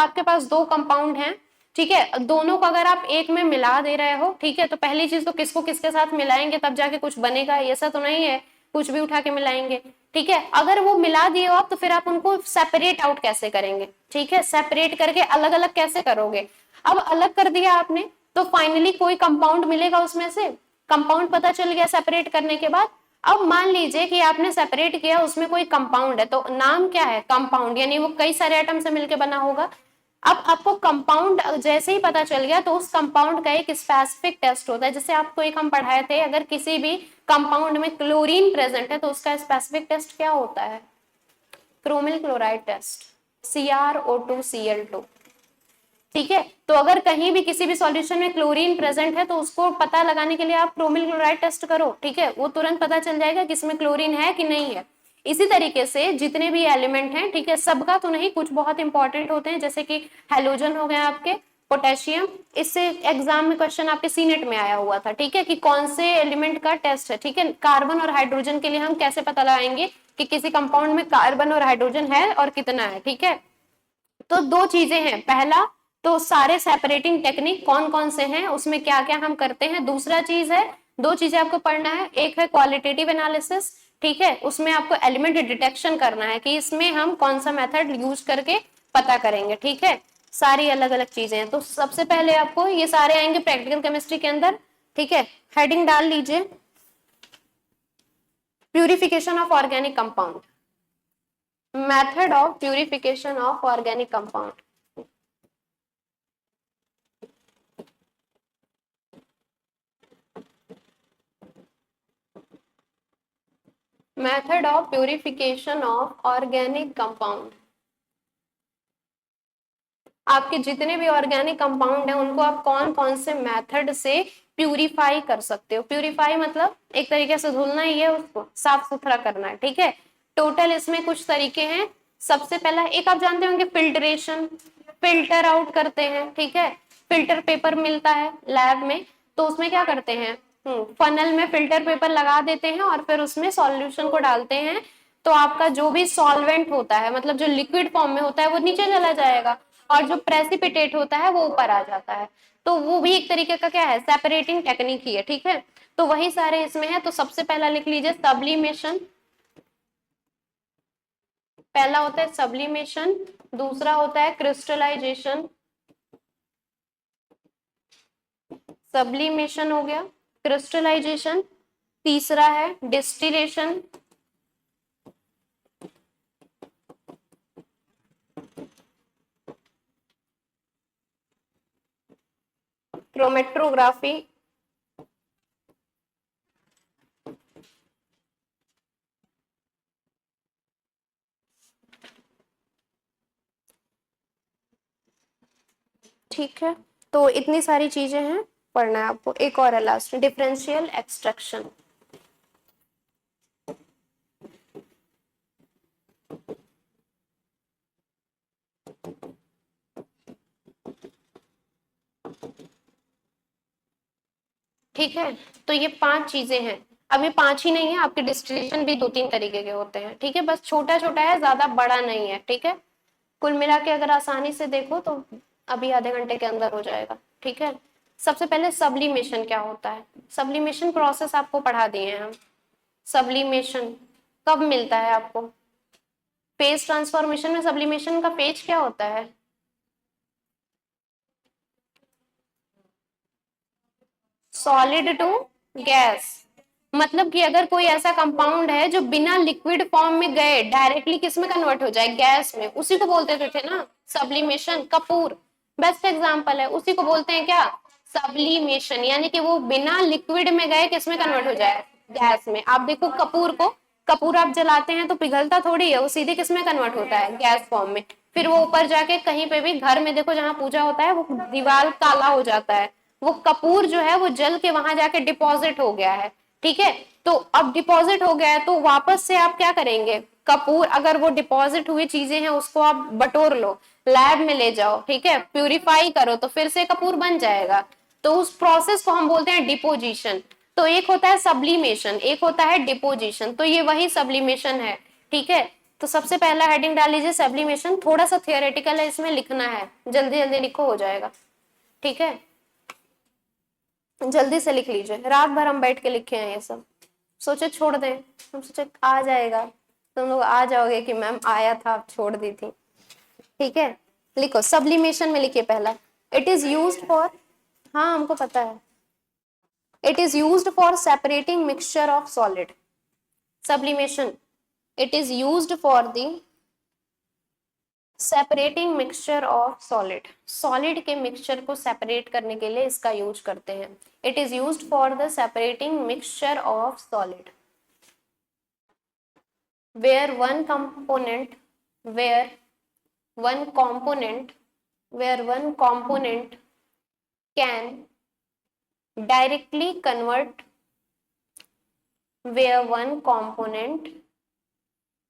आपके पास दो कंपाउंड हैं, ठीक है, दोनों को अगर आप एक में मिला दे रहे हो, ठीक है, तो पहली चीज तो किसको किसके साथ मिलाएंगे तब जाके कुछ बनेगा, ऐसा तो नहीं है कुछ भी उठा के मिलाएंगे, ठीक है। अगर वो मिला दिए हो आप तो फिर आप उनको सेपरेट आउट कैसे करेंगे, ठीक है, सेपरेट करके अलग अलग कैसे करोगे। अब अलग कर दिया आपने तो फाइनली कोई कंपाउंड मिलेगा उसमें से, कंपाउंड पता चल गया सेपरेट करने के बाद। अब मान लीजिए कि आपने सेपरेट किया, उसमें कोई कंपाउंड है, तो नाम क्या है, कंपाउंड, यानी वो कई सारे एटम से मिलकर बना होगा। अब आपको कंपाउंड जैसे ही पता चल गया तो उस कंपाउंड का एक स्पेसिफिक टेस्ट होता है, जैसे आपको एक हम पढ़ाए थे, अगर किसी भी कंपाउंड में क्लोरीन प्रेजेंट है तो उसका स्पेसिफिक टेस्ट क्या होता है, क्रोमिल क्लोराइड टेस्ट, CrO2Cl2, ठीक है। तो अगर कहीं भी किसी भी सॉल्यूशन में क्लोरीन प्रेजेंट है तो उसको पता लगाने के लिए आप क्रोमिल क्लोराइड टेस्ट करो, ठीक है, वो तुरंत पता चल जाएगा कि इसमें क्लोरीन है कि नहीं है। इसी तरीके से जितने भी एलिमेंट हैं, ठीक है, सबका तो नहीं, कुछ बहुत इंपॉर्टेंट होते हैं, जैसे कि हेलोजन हो गया आपके, पोटेशियम, इससे एग्जाम में क्वेश्चन आपके सीनेट में आया हुआ था, ठीक है, कि कौन से एलिमेंट का टेस्ट है, ठीक है। कार्बन और हाइड्रोजन के लिए हम कैसे पता लगाएंगे कि किसी कंपाउंड में कार्बन और हाइड्रोजन है और कितना है, ठीक है। तो दो चीजें हैं, पहला तो सारे सेपरेटिंग टेक्निक कौन कौन से हैं, उसमें क्या क्या हम करते हैं। दूसरा चीज है, दो चीजें आपको पढ़ना है, एक है क्वालिटेटिव एनालिसिस, ठीक है, उसमें आपको एलिमेंट डिटेक्शन करना है कि इसमें हम कौन सा मेथड यूज करके पता करेंगे, ठीक है। सारी अलग अलग चीजें हैं। तो सबसे पहले आपको ये सारे आएंगे प्रैक्टिकल केमिस्ट्री के अंदर, ठीक है। हेडिंग डाल लीजिए, purification of organic compound, method of purification of organic compound. Method of purification of organic compound, आपके जितने भी ऑर्गेनिक कंपाउंड हैं उनको आप कौन कौन से मेथड से प्यूरिफाई कर सकते हो। प्यूरिफाई मतलब एक तरीके से धुलना ही है, उसको साफ सुथरा करना है, ठीक है। टोटल इसमें कुछ तरीके हैं। सबसे पहला एक आप जानते होंगे, फिल्ट्रेशन, फिल्टर आउट करते हैं, ठीक है। फिल्टर पेपर मिलता है लैब में, तो उसमें क्या करते हैं, फनल में फिल्टर पेपर लगा देते हैं और फिर उसमें सॉल्यूशन को डालते हैं, तो आपका जो भी सॉल्वेंट होता है, मतलब जो लिक्विड फॉर्म में होता है वो नीचे चला जाएगा और जो प्रेसिपिटेट होता है वो ऊपर आ जाता है। तो वो भी एक तरीके का क्या है, सेपरेटिंग टेक्निक ही है, ठीक है। तो वही सारे इसमें है। तो सबसे पहला लिख लीजिए सब्लिमेशन, पहला होता है सब्लिमेशन, दूसरा होता है क्रिस्टलाइजेशन, सब्लिमेशन हो गया, क्रिस्टलाइजेशन, तीसरा है डिस्टिलेशन, क्रोमेटोग्राफी, ठीक है। तो इतनी सारी चीजें हैं, पढ़ना है आपको। एक और है लास्ट, डिफरेंशियल एक्सट्रैक्शन। ठीक है, तो ये पांच चीजें हैं। अब ये पांच ही नहीं है, आपके डिस्टिलेशन भी दो तीन तरीके के होते हैं, ठीक है, बस छोटा छोटा है, ज्यादा बड़ा नहीं है, ठीक है। कुल मिला के अगर आसानी से देखो तो अभी आधे घंटे के अंदर हो जाएगा, ठीक है। सबसे पहले सब्लिमेशन क्या होता है, सब्लिमेशन प्रोसेस आपको पढ़ा दिए हैं हम। सब्लिमेशन कब मिलता है आपको, फेज ट्रांसफॉर्मेशन में सब्लिमेशन का फेज क्या होता है, सॉलिड टू गैस। मतलब कि अगर कोई ऐसा कंपाउंड है जो बिना लिक्विड फॉर्म में गए डायरेक्टली किस में कन्वर्ट हो जाए, गैस में, उसी को बोलते थे ना सब्लिमेशन। कपूर बेस्ट एग्जांपल है, उसी को बोलते हैं क्या, सब्लिमेशन, यानी कि वो बिना लिक्विड में गए किस में कन्वर्ट हो जाए, गैस में। आप देखो कपूर को, कपूर आप जलाते हैं तो पिघलता थोड़ी है, वो सीधे किस में कन्वर्ट होता है, गैस फॉर्म में। फिर वो ऊपर जाके कहीं पे भी घर में देखो जहां पूजा होता है वो दीवार काला हो जाता है, वो कपूर जो है वो जल के वहां जाके डिपॉजिट हो गया है, ठीक है। तो अब डिपॉजिट हो गया है तो वापस से आप क्या करेंगे, कपूर, अगर वो डिपॉजिट हुई चीजें हैं उसको आप बटोर लो, लैब में ले जाओ, ठीक है, प्यूरिफाई करो तो फिर से कपूर बन जाएगा। तो उस प्रोसेस को हम बोलते हैं डिपोजिशन। तो एक होता है सब्लिमेशन, एक होता है डिपोजिशन, तो ये वही सब्लिमेशन है, ठीक है। तो सबसे पहला हेडिंग डाल लीजिए सब्लिमेशन, थोड़ा सा थियोरेटिकल है, इसमें लिखना है, जल्दी जल्दी लिखो हो जाएगा, ठीक है, जल्दी से लिख लीजिए, रात भर हम बैठ के लिखे हैं ये सब, सोचे छोड़ दें, हम सोचे आ जाएगा, तुम लोग आ जाओगे कि मैम आया था आप छोड़ दी थी, ठीक है। लिखो सब्लिमेशन में, लिखिए पहला, इट इज यूज्ड फॉर, हाँ हमको पता है, it is used for separating mixture of solid, sublimation, it is used for the separating mixture of solid, solid के mixture को separate करने के लिए इसका use करते हैं, it is used for the separating mixture of solid where one component where one component where one component can directly convert where one component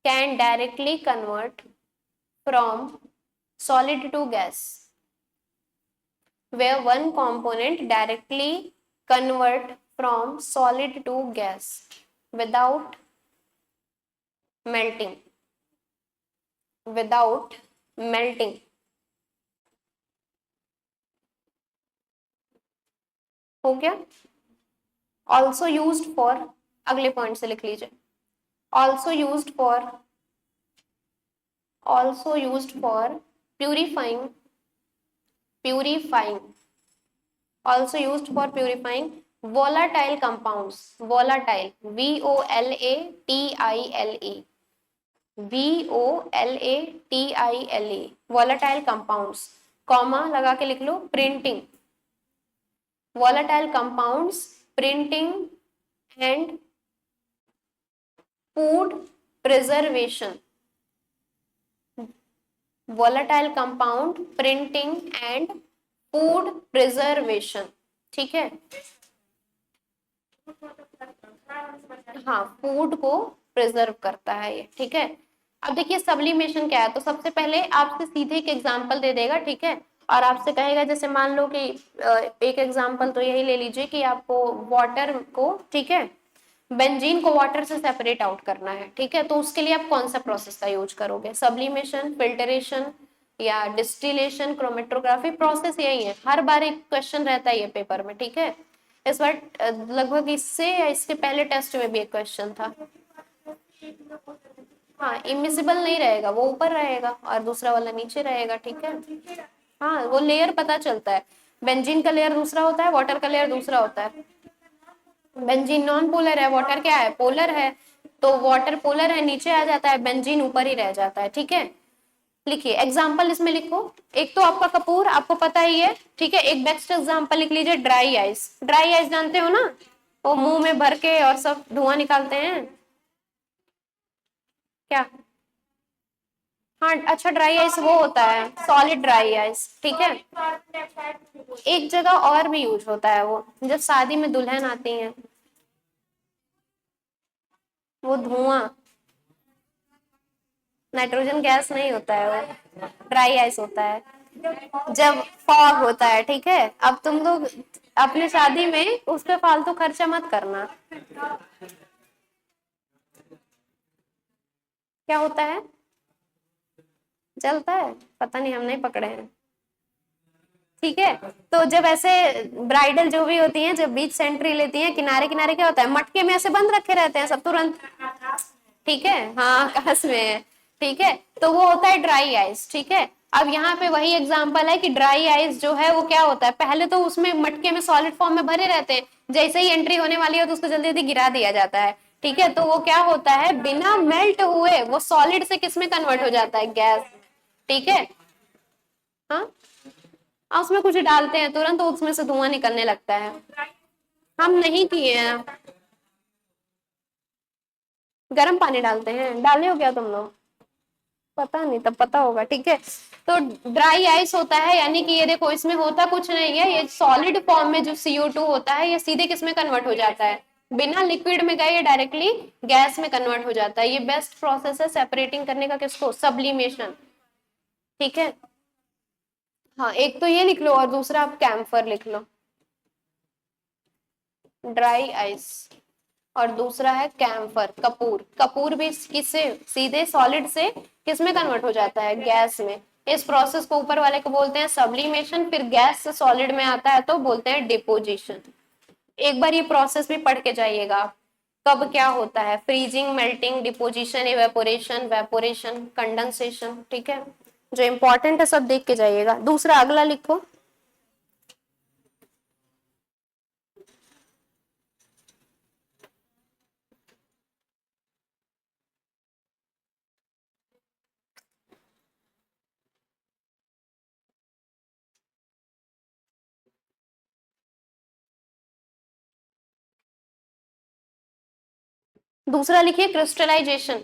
can directly convert from solid to gas, where one component directly convert from solid to gas without melting, without melting, हो गया। Also used for, अगले point से लिख लीजिए, also used for, also used for purifying, purifying, also used for purifying volatile compounds, volatile, VOLATILE, VOLATILE, volatile compounds, comma लगा के लिख लो, printing, volatile compounds, printing and food preservation, volatile compound, printing and food preservation, ठीक है, हाँ food को preserve करता है ये, ठीक है। अब देखिए सब्लिमेशन क्या है, तो सबसे पहले आपसे सीधे एक एग्जांपल दे देगा, ठीक है, और आपसे कहेगा, जैसे मान लो कि एक एग्जांपल तो यही ले लीजिए कि आपको वाटर को, ठीक है, बेंजीन को वाटर से सेपरेट आउट करना है, ठीक है, तो उसके लिए आप कौन सा प्रोसेस का यूज करोगे, सब्लिमेशन, फिल्टरेशन या डिस्टिलेशन, क्रोमेटोग्राफी, प्रोसेस यही है, हर बार एक क्वेश्चन रहता है ये पेपर में, ठीक है। इस बार लगभग इससे या इसके पहले टेस्ट में भी एक क्वेश्चन था, हाँ इमिसिबल नहीं रहेगा, वो ऊपर रहेगा और दूसरा वाला नीचे रहेगा, ठीक है, हाँ वो लेयर पता चलता है, बेंजीन का लेयर दूसरा होता है, वाटर का लेयर दूसरा होता है, बेंजीन नॉन पोलर है, वाटर क्या है, पोलर है, तो वाटर पोलर है नीचे आ जाता है, बेंजीन ऊपर ही रह जाता है, ठीक है। लिखिए एग्जाम्पल इसमें लिखो, एक तो आपका कपूर आपको पता ही है, ठीक है, एक बेस्ट एग्जाम्पल लिख लीजिए ड्राई आइस, ड्राई आइस जानते हो ना, वो मुंह में भर के और सब धुआं निकालते हैं, क्या, हाँ अच्छा ड्राई आइस वो होता है सॉलिड ड्राई आइस, ठीक है, एक जगह और भी यूज होता है वो, जब शादी में दुल्हन आती है, वो धुआं, नाइट्रोजन गैस नहीं होता है वो, ड्राई आइस होता है, जब फॉग होता है, ठीक है। अब तुम लोग अपनी शादी में उस पर फालतू खर्चा मत करना, क्या होता है, जलता है, पता नहीं हम नहीं पकड़े हैं, ठीक है। तो जब ऐसे ब्राइडल जो भी होती हैं, जब बीच सेंट्री लेती हैं, किनारे किनारे क्या होता है, मटके में ऐसे बंद रखे रहते हैं सब तुरंत, ठीक है, हाँ आकाश में है, ठीक है, तो वो होता है ड्राई आइस, ठीक है। अब यहाँ पे वही एग्जांपल है कि ड्राई आइस जो है वो क्या होता है, पहले तो उसमें मटके में सॉलिड फॉर्म में भरे रहते हैं, जैसे ही एंट्री होने वाली है तो उसको जल्दी जल्दी गिरा दिया जाता है, ठीक है, तो वो क्या होता है, बिना मेल्ट हुए वो सॉलिड से किस में कन्वर्ट हो जाता है, गैस, ठीक है, हाँ उसमें कुछ डालते हैं तुरंत तो उसमें से धुआं निकलने लगता है, हम नहीं किए हैं, गर्म पानी डालते हैं, डाले हो क्या तुम लोग, पता नहीं, तब पता होगा, ठीक है। तो ड्राई आइस होता है, यानी कि ये देखो इसमें होता कुछ नहीं है, ये सॉलिड फॉर्म में जो CO2 होता है ये सीधे किसमें कन्वर्ट हो जाता है, बिना लिक्विड में गए ये डायरेक्टली गैस में कन्वर्ट हो जाता है, ये बेस्ट प्रोसेस है सेपरेटिंग करने का, किसको, सब्लिमेशन, ठीक है। हाँ एक तो ये लिख लो और दूसरा आप कैम्फर लिख लो, ड्राई आइस, और दूसरा है कैम्फर, कपूर। कपूर भी किससे, सीधे सॉलिड से किस में कन्वर्ट हो जाता है, गैस में। इस प्रोसेस को ऊपर वाले को बोलते हैं सब्लिमेशन, फिर गैस से सॉलिड में आता है तो बोलते हैं डिपोजिशन। एक बार ये प्रोसेस भी पढ़ के जाइएगा आप, कब क्या होता है, freezing, melting, deposition, evaporation, evaporation, condensation. ठीक है, जो इंपॉर्टेंट है सब देख के जाइएगा। दूसरा अगला लिखो। दूसरा लिखिए क्रिस्टलाइजेशन।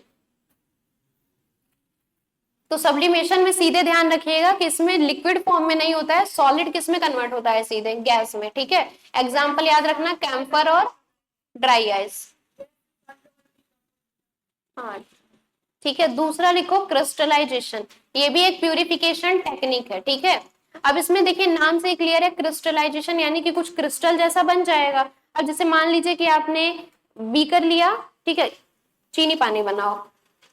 तो सब्लिमेशन में सीधे ध्यान रखिएगा कि इसमें लिक्विड फॉर्म में नहीं होता है, सॉलिड किस में कन्वर्ट होता है, सीधे गैस में। ठीक है, एग्जाम्पल याद रखना, कैम्फर और ड्राई आइस। हाँ ठीक है। दूसरा लिखो क्रिस्टलाइजेशन, ये भी एक प्यूरिफिकेशन टेक्निक है। ठीक है, अब इसमें देखिए नाम से क्लियर है, क्रिस्टलाइजेशन यानी कि कुछ क्रिस्टल जैसा बन जाएगा। अब जैसे मान लीजिए कि आपने बीकर लिया, ठीक है, चीनी पानी बनाओ,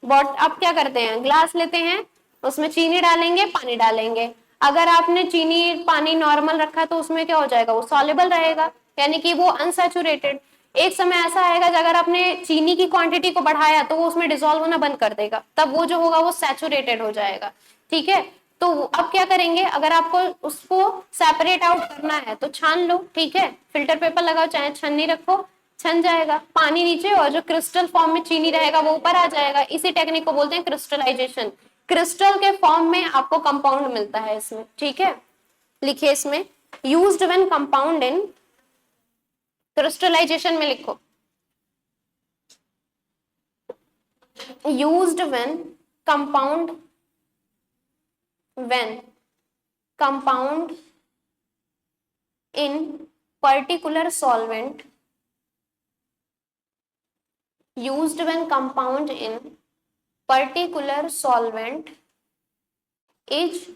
बॉट अब क्या करते हैं, ग्लास लेते हैं, उसमें चीनी डालेंगे, पानी डालेंगे। अगर आपने चीनी पानी नॉर्मल रखा तो उसमें क्या हो जाएगा, वो सॉलेबल रहेगा, यानी कि वो अनसैचुरेटेड। एक समय ऐसा आएगा कि अगर आपने चीनी की क्वांटिटी को बढ़ाया तो वो उसमें डिसॉल्व होना बंद कर देगा, तब वो जो होगा वो सैचुरेटेड हो जाएगा। ठीक है, तो अब क्या करेंगे, अगर आपको उसको सेपरेट आउट करना है तो छान लो। ठीक है, फिल्टर पेपर लगाओ, चाहे छन्नी रखो, छन जाएगा, पानी नीचे और जो क्रिस्टल फॉर्म में चीनी रहेगा वो ऊपर आ जाएगा। इसी टेक्निक को बोलते हैं क्रिस्टलाइजेशन। क्रिस्टल के फॉर्म में आपको कंपाउंड मिलता है इसमें। ठीक है, लिखिए इसमें, used when compound in, crystallisation में लिखो, used compound when compound in particular solvent, used when compound in particular solvent is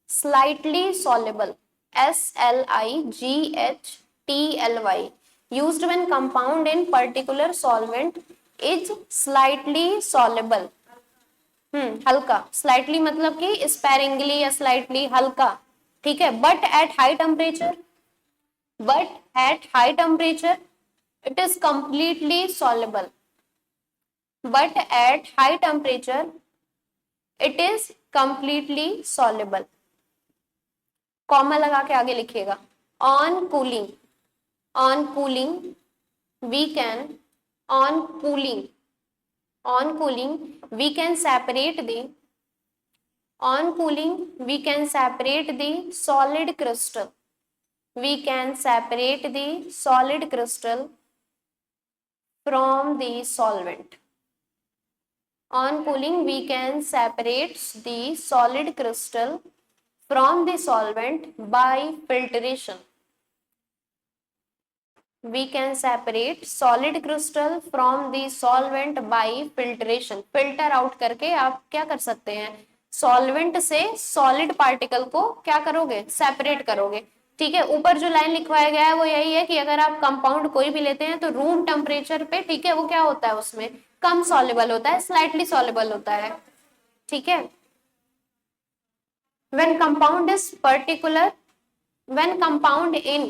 slightly soluble, SLIGHTLY, used when compound in particular solvent is slightly soluble, हल्का, slightly मतलब कि sparingly या slightly हल्का। ठीक है, but at high temperature, but at high temperature it is completely soluble, but at high temperature it is completely soluble. Comma लगा के आगे लिखिएगा, on cooling, on cooling we can, on cooling, on cooling we can separate the, on cooling we can separate the solid crystal, we can separate the solid crystal from the solvent, on cooling we can separate the solid crystal from the solvent by filtration, we can separate solid crystal from the solvent by filtration। filter out करके आप क्या कर सकते हैं, solvent से solid particle को क्या करोगे, सेपरेट करोगे। ठीक है, ऊपर जो लाइन लिखवाया गया है वो यही है कि अगर आप कंपाउंड कोई भी लेते हैं तो रूम टेम्परेचर पे, ठीक है, वो क्या होता है, उसमें कम सॉलेबल होता है, स्लाइटली सॉलेबल होता है। ठीक है, when compound is particular, when compound in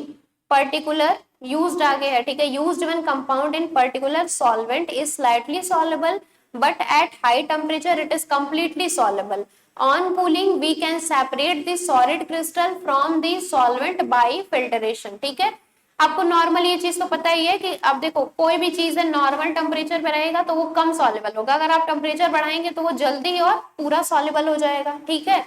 particular, used आगे है, ठीक है, used when compound in particular solvent is slightly soluble but at high temperature it is completely soluble, on cooling we can separate the solid crystal from the solvent by filtration। ठीक है, आपको normal ये चीज तो पता ही है कि अब देखो कोई भी चीज है नॉर्मल टेम्परेचर पे रहेगा तो वो कम सॉल्युबल होगा, अगर आप टेम्परेचर बढ़ाएंगे तो वो जल्दी और पूरा सॉल्युबल हो जाएगा। ठीक है,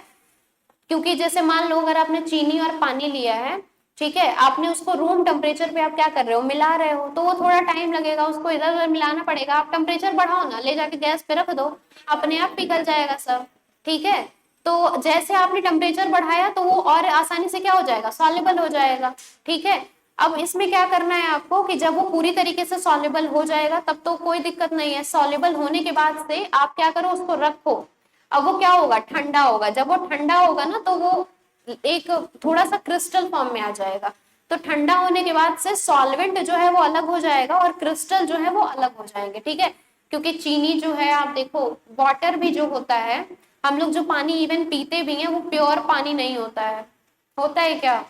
क्योंकि जैसे मान लो अगर आपने चीनी और पानी लिया है, ठीक है, आपने उसको रूम टेम्परेचर पे आप क्या कर रहे हो, मिला रहे हो, तो वो थोड़ा टाइम लगेगा, उसको इधर उधर मिलाना पड़ेगा। आप टेम्परेचर बढ़ाओ ना, ले जाके गैस पे रख दो, अपने आप पिघल जाएगा सब। ठीक है, तो जैसे आपने टेम्परेचर बढ़ाया तो वो और आसानी से क्या हो जाएगा, सॉल्युबल हो जाएगा। ठीक है, अब इसमें क्या करना है आपको कि जब वो पूरी तरीके से सॉल्युबल हो जाएगा तब तो कोई दिक्कत नहीं है, सॉल्युबल होने के बाद से आप क्या करो, उसको रखो। अब वो क्या होगा, ठंडा होगा, जब वो ठंडा होगा ना तो वो एक थोड़ा सा क्रिस्टल फॉर्म में आ जाएगा। तो ठंडा होने के बाद से सॉल्वेंट जो है वो अलग हो जाएगा और क्रिस्टल जो है वो अलग हो जाएंगे, ठीक है। क्योंकि चीनी जो है, आप देखो वाटर भी जो होता है, हम लोग जो पानी इवन पीते भी हैं वो प्योर पानी नहीं होता है क्या?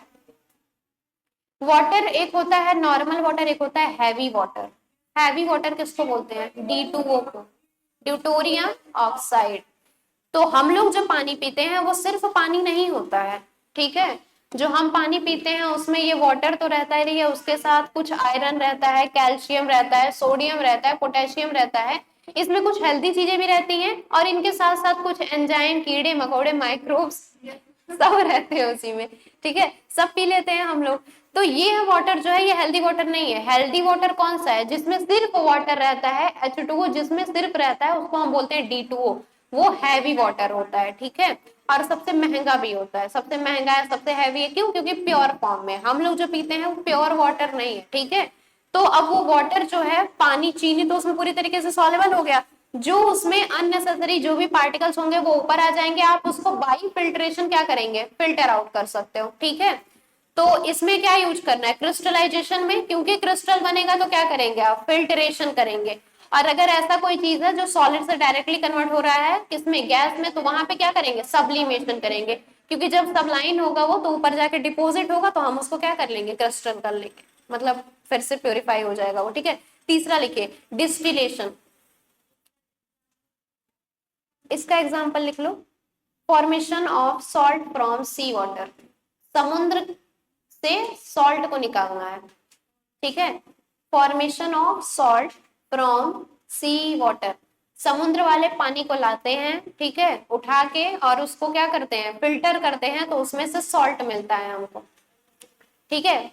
वाटर एक होता है नॉर्मल वाटर, एक होता है हैवी वाटर। हैवी वाटर किसको बोलते हैं? D2O को, ड्यूटोरियम ऑक्साइड। तो हम लोग जो पानी पीते हैं वो सिर्फ पानी नहीं होता है, ठीक है। जो हम पानी पीते हैं उसमें ये वाटर तो रहता ही है, उसके साथ कुछ आयरन रहता है, कैल्शियम रहता है, सोडियम रहता है, पोटेशियम रहता है, इसमें कुछ हेल्दी चीजें भी रहती हैं, और इनके साथ साथ कुछ एंजाइम, कीड़े मकोड़े, माइक्रोब्स सब रहते हैं उसी में, ठीक है। सब पी लेते हैं हम लोग। तो ये वाटर जो है ये हेल्दी वाटर नहीं है। हेल्दी वाटर कौन सा है? जिसमें सिर्फ वाटर रहता है, H2O जिसमें सिर्फ रहता है उसको हम बोलते हैं D2O, वो हैवी वाटर होता है, ठीक है। और सबसे महंगा भी होता है, सबसे महंगा है, सबसे हैवी है, क्यों? क्योंकि प्योर फॉर्म में हम लोग जो पीते हैं वो प्योर वाटर नहीं है, ठीक है। तो अब वो वाटर जो है, पानी, चीनी तो उसमें पूरी तरीके से सॉल्युबल हो गया, जो उसमें अननेसेसरी जो भी पार्टिकल्स होंगे वो ऊपर आ जाएंगे, आप उसको बाई फिल्ट्रेशन क्या करेंगे? फिल्टर आउट कर सकते हो, ठीक है। तो इसमें क्या यूज करना है? क्रिस्टलाइजेशन में, क्योंकि क्रिस्टल बनेगा तो क्या करेंगे आप? फिल्ट्रेशन करेंगे। और अगर ऐसा कोई चीज है जो सॉलिड से डायरेक्टली कन्वर्ट हो रहा है किसमें? गैस में, तो वहां पे क्या करेंगे? सब्लिमेशन करेंगे, क्योंकि जब सबलाइन होगा वो तो ऊपर जाके डिपोजिट होगा, तो हम उसको क्या कर लेंगे? क्रिस्टल कर लेंगे, मतलब फिर से प्योरीफाई हो जाएगा वो, ठीक है। तीसरा लिखिए, डिस्टिलेशन। इसका एग्जाम्पल लिख लो, formation of salt from sea water. समुद्र से सॉल्ट को निकालना है, ठीक है। Formation of salt from sea water, समुद्र वाले पानी को लाते हैं, ठीक है, उठा के, और उसको क्या करते हैं? फिल्टर करते हैं, तो उसमें से सॉल्ट मिलता है हमको, ठीक है।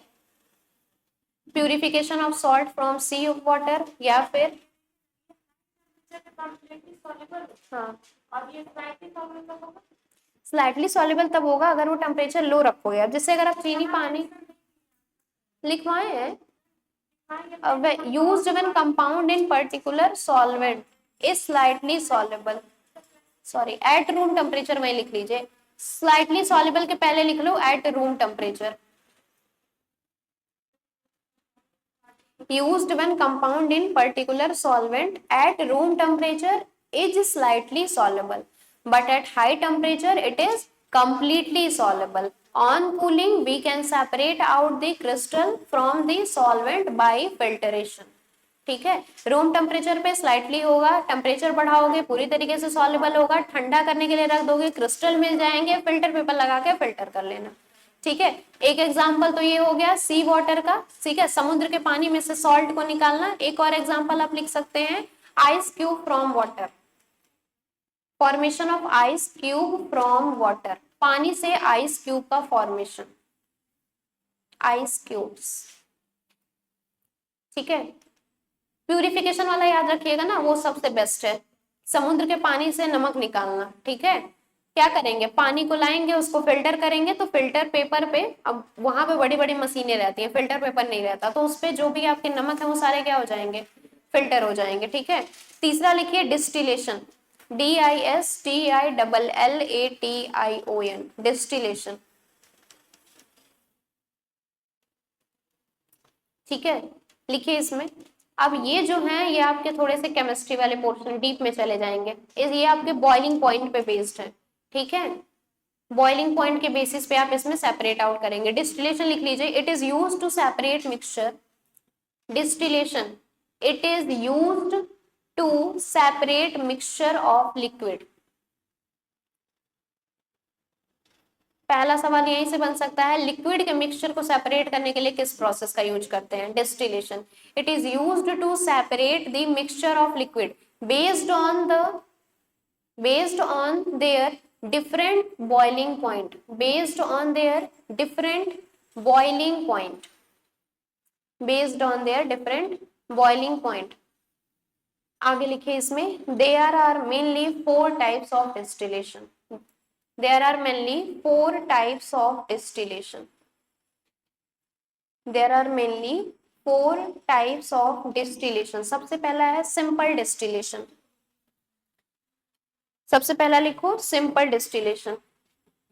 Purification of salt from sea water, या फिर हाँ, स्लाइटली सॉल्युबल तब होगा अगर वो टेम्परेचर लो रखोगे। अब जैसे अगर आप चीनी पानी लिखवाए हैं, used when compound in particular solvent is slightly soluble, sorry at room temperature में लिख लीजिए, स्लाइटली सॉल्युबल के पहले लिख लो at room temperature. used when compound in particular solvent at room temperature is slightly soluble, but at high temperature it is completely soluble. On cooling we can separate out the crystal from the solvent by filtration, ठीक है। Room temperature पे slightly होगा, temperature बढ़ाओगे पूरी तरीके से soluble होगा, ठंडा करने के लिए रख दोगे, क्रिस्टल मिल जाएंगे, फिल्टर पेपर लगा के फिल्टर कर लेना, ठीक है। एक एग्जाम्पल तो ये हो गया सी वाटर का, ठीक है, समुद्र के पानी में से सॉल्ट को निकालना। एक और एग्जाम्पल आप लिख सकते हैं, ice cube from water. Formation of ice cube from water, पानी से आइस क्यूब का फॉर्मेशन, आइस क्यूब्स, ठीक है। प्यूरिफिकेशन वाला याद रखिएगा ना, वो सबसे बेस्ट है। समुद्र के पानी से नमक निकालना, ठीक है। क्या करेंगे? पानी को लाएंगे, उसको फिल्टर करेंगे, तो फिल्टर पेपर पे, अब वहां पे बड़ी बड़ी मशीनें रहती हैं, फिल्टर पेपर नहीं रहता, तो उस पे जो भी आपके नमक है वो सारे क्या हो जाएंगे? फिल्टर हो जाएंगे, ठीक है। तीसरा लिखिए डिस्टिलेशन, DISTILLATION, डिस्टिलेशन, ठीक है। लिखिए इसमें, अब ये जो है ये आपके थोड़े से केमिस्ट्री वाले पोर्शन डीप में चले जाएंगे, ये आपके बॉइलिंग पॉइंट पे बेस्ड है, ठीक है। बॉइलिंग पॉइंट के बेसिस पे आप इसमें सेपरेट आउट करेंगे। डिस्टिलेशन लिख लीजिए, it is used to separate mixture, distillation, it is used to separate mixture of liquid. पहला सवाल यहीं से बन सकता है, लिक्विड के मिक्सचर को सेपरेट करने के लिए किस प्रोसेस का यूज करते हैं? Distillation. It is used to separate the mixture of liquid based on the based on their different boiling point, based on their different boiling point, based on their different boiling point। आगे लिखे इसमें, there are mainly four types of distillation, there are mainly four types of distillation, there are mainly four types of distillation। सबसे पहला है simple distillation, सबसे पहला लिखो simple distillation,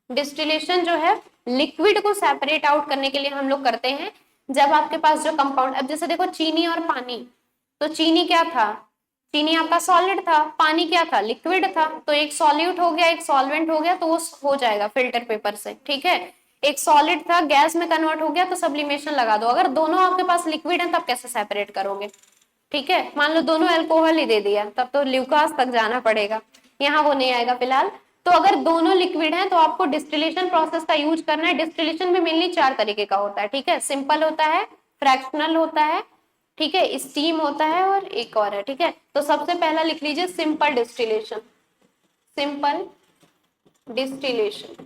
distillation जो है लिक्विड को सेपरेट आउट करने के लिए हम लोग करते हैं। जब आपके पास जो कंपाउंड, अब जैसे देखो चीनी और पानी, तो चीनी क्या था, चीनी आपका सॉलिड था, पानी क्या था, लिक्विड था। तो एक सॉल्यूट हो गया, एक सॉल्वेंट हो गया, तो वो हो जाएगा फिल्टर पेपर से, ठीक है। एक सॉलिड था, गैस में कन्वर्ट हो गया, तो सब्लिमेशन लगा दो। अगर दोनों आपके पास लिक्विड है तब कैसे सेपरेट करोगे, ठीक है। मान लो दोनों अल्कोहल ही दे दिया, तब तो ल्यूकास तक जाना पड़ेगा, यहाँ वो नहीं आएगा फिलहाल। तो अगर दोनों लिक्विड हैं तो आपको डिस्टिलेशन प्रोसेस का यूज करना है। डिस्टिलेशन में मेनली 4 तरीके का होता है, ठीक है। सिंपल होता है, फ्रैक्शनल होता है, ठीक है, स्टीम होता है, और एक और है, ठीक है। तो सबसे पहला लिख लीजिए simple distillation. Simple distillation,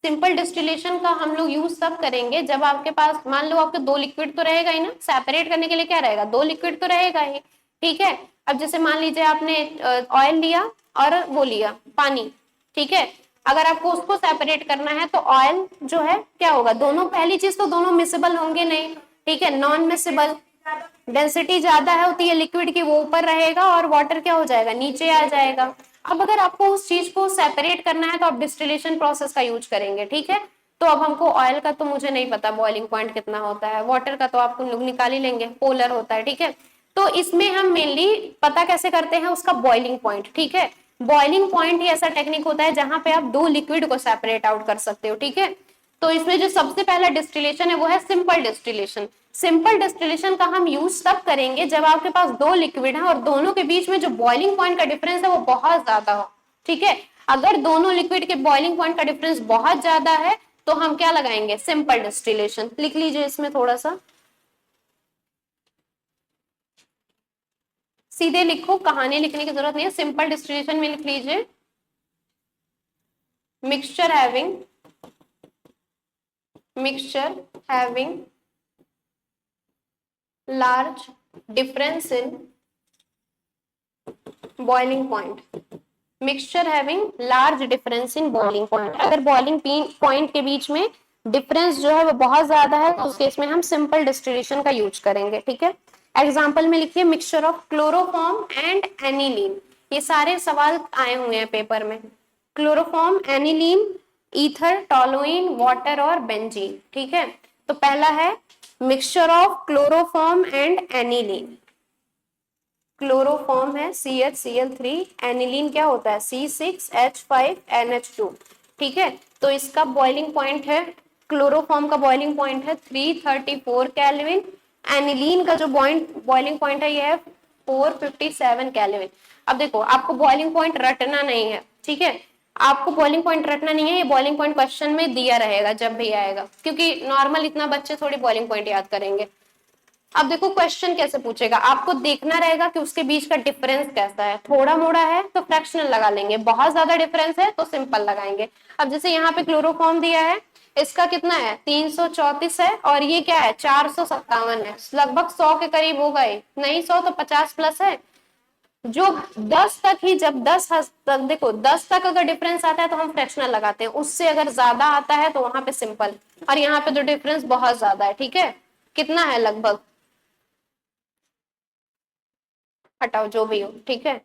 simple distillation का हम लोग यूज तब करेंगे जब आपके पास, मान लो आपके दो लिक्विड तो रहेगा ही ना, सेपरेट करने के लिए क्या रहेगा, दो लिक्विड तो रहेगा ही, ठीक है। अब जैसे मान लीजिए आपने ऑयल लिया और वो लिया पानी, ठीक है। अगर आपको उसको सेपरेट करना है तो ऑयल जो है क्या होगा, दोनों, पहली चीज तो दोनों मिसेबल होंगे नहीं, ठीक है, नॉन मिसेबल। डेंसिटी ज्यादा है होती है लिक्विड की, वो ऊपर रहेगा, और वाटर क्या हो जाएगा, नीचे आ जाएगा। अब अगर आपको उस चीज को सेपरेट करना है तो आप डिस्टिलेशन प्रोसेस का यूज करेंगे, ठीक है। तो अब हमको ऑयल का तो मुझे नहीं पता बॉइलिंग पॉइंट कितना होता है, वाटर का तो आपको लोग निकाल ही लेंगे, पोलर होता है, ठीक है। तो इसमें हम मेनली पता कैसे करते हैं उसका बॉइलिंग पॉइंट, ठीक है। बॉइलिंग पॉइंट ही ऐसा टेक्निक होता है जहां पे आप दो लिक्विड को सेपरेट आउट कर सकते हो, ठीक है। तो इसमें जो सबसे पहला डिस्टिलेशन है वो है सिंपल डिस्टिलेशन। सिंपल डिस्टिलेशन का हम यूज तब करेंगे जब आपके पास दो लिक्विड है और दोनों के बीच में जो बॉइलिंग पॉइंट का डिफरेंस है वो बहुत ज्यादा हो, ठीक है। अगर दोनों लिक्विड के बॉइलिंग पॉइंट का डिफरेंस बहुत ज्यादा है तो हम क्या लगाएंगे, सिंपल डिस्टिलेशन। लिख लीजिए इसमें थोड़ा सा, सीधे लिखो, कहानी लिखने की जरूरत नहीं है, सिंपल डिस्टिलेशन में लिख लीजिए mixture having, mixture having large difference in boiling point, mixture having large difference in boiling point। अगर boiling point के बीच में डिफरेंस जो है वो बहुत ज्यादा है तो उस केस में हम सिंपल डिस्टिलेशन का यूज करेंगे, ठीक है। एग्जांपल में लिखिए mixture of chloroform and aniline. ये सारे सवाल आए हुए हैं पेपर में, chloroform, aniline, ether, toluene, water और बेंजीन, ठीक है। तो पहला है mixture of chloroform and aniline. Chloroform है CHCl3, एनिलीन क्या होता है C6H5NH2, ठीक है। तो इसका बॉइलिंग पॉइंट है, क्लोरोफॉर्म का बॉइलिंग पॉइंट है 334 केल्विन, एनिलीन का जो बॉइलिंग पॉइंट है ये है 457 केल्विन। अब देखो आपको बॉइलिंग पॉइंट रटना नहीं है, ठीक है, आपको बॉइलिंग पॉइंट रटना नहीं है, ये बॉइलिंग पॉइंट क्वेश्चन में दिया रहेगा जब भी आएगा, क्योंकि नॉर्मल इतना बच्चे थोड़ी बॉइलिंग पॉइंट याद करेंगे। अब देखो क्वेश्चन कैसे पूछेगा, आपको देखना रहेगा कि उसके बीच का डिफरेंस कैसा है, थोड़ा मोड़ा है तो फ्रैक्शनल लगा लेंगे, बहुत ज्यादा डिफरेंस है तो सिंपल लगाएंगे। अब जैसे यहाँ पे क्लोरोफॉर्म दिया है, इसका कितना है 334 है, और ये क्या है 457 है, लगभग 100 के करीब होगा ही, नहीं 100 तो 50 प्लस है। जो 10 तक ही, जब 10 तक देखो 10 तक अगर डिफरेंस आता है तो हम फ्रैक्शनल लगाते हैं, उससे अगर ज्यादा आता है तो वहां पे सिंपल। और यहाँ पे जो डिफरेंस बहुत ज्यादा है, ठीक है, कितना है लगभग, हटाओ जो भी हो, ठीक है।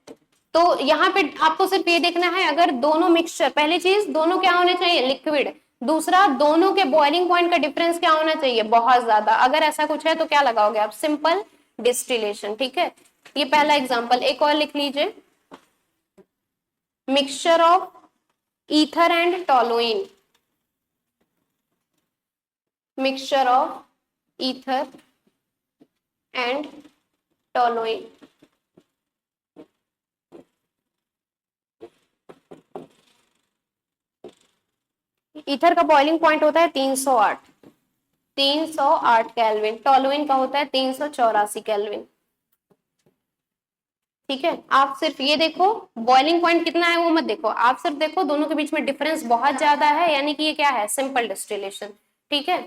तो यहाँ पे आपको सिर्फ ये देखना है, अगर दोनों मिक्सचर, पहली चीज दोनों क्या होने चाहिए, लिक्विड। दूसरा दोनों के बॉइलिंग पॉइंट का डिफरेंस क्या होना चाहिए, बहुत ज्यादा। अगर ऐसा कुछ है तो क्या लगाओगे आप, सिंपल डिस्टिलेशन, ठीक है। ये पहला एग्जांपल। एक और लिख लीजिए, mixture of ether and toluene, mixture of ether and toluene. Ether का बॉइलिंग पॉइंट होता है 308, 308 केल्विन। टोलुइन का होता है 384 केल्विन, ठीक है। आप सिर्फ ये देखो बॉइलिंग पॉइंट कितना है वो मत देखो, आप सिर्फ देखो दोनों के बीच में डिफरेंस बहुत ज्यादा है, यानी कि ये क्या है, सिंपल डिस्टिलेशन, ठीक है।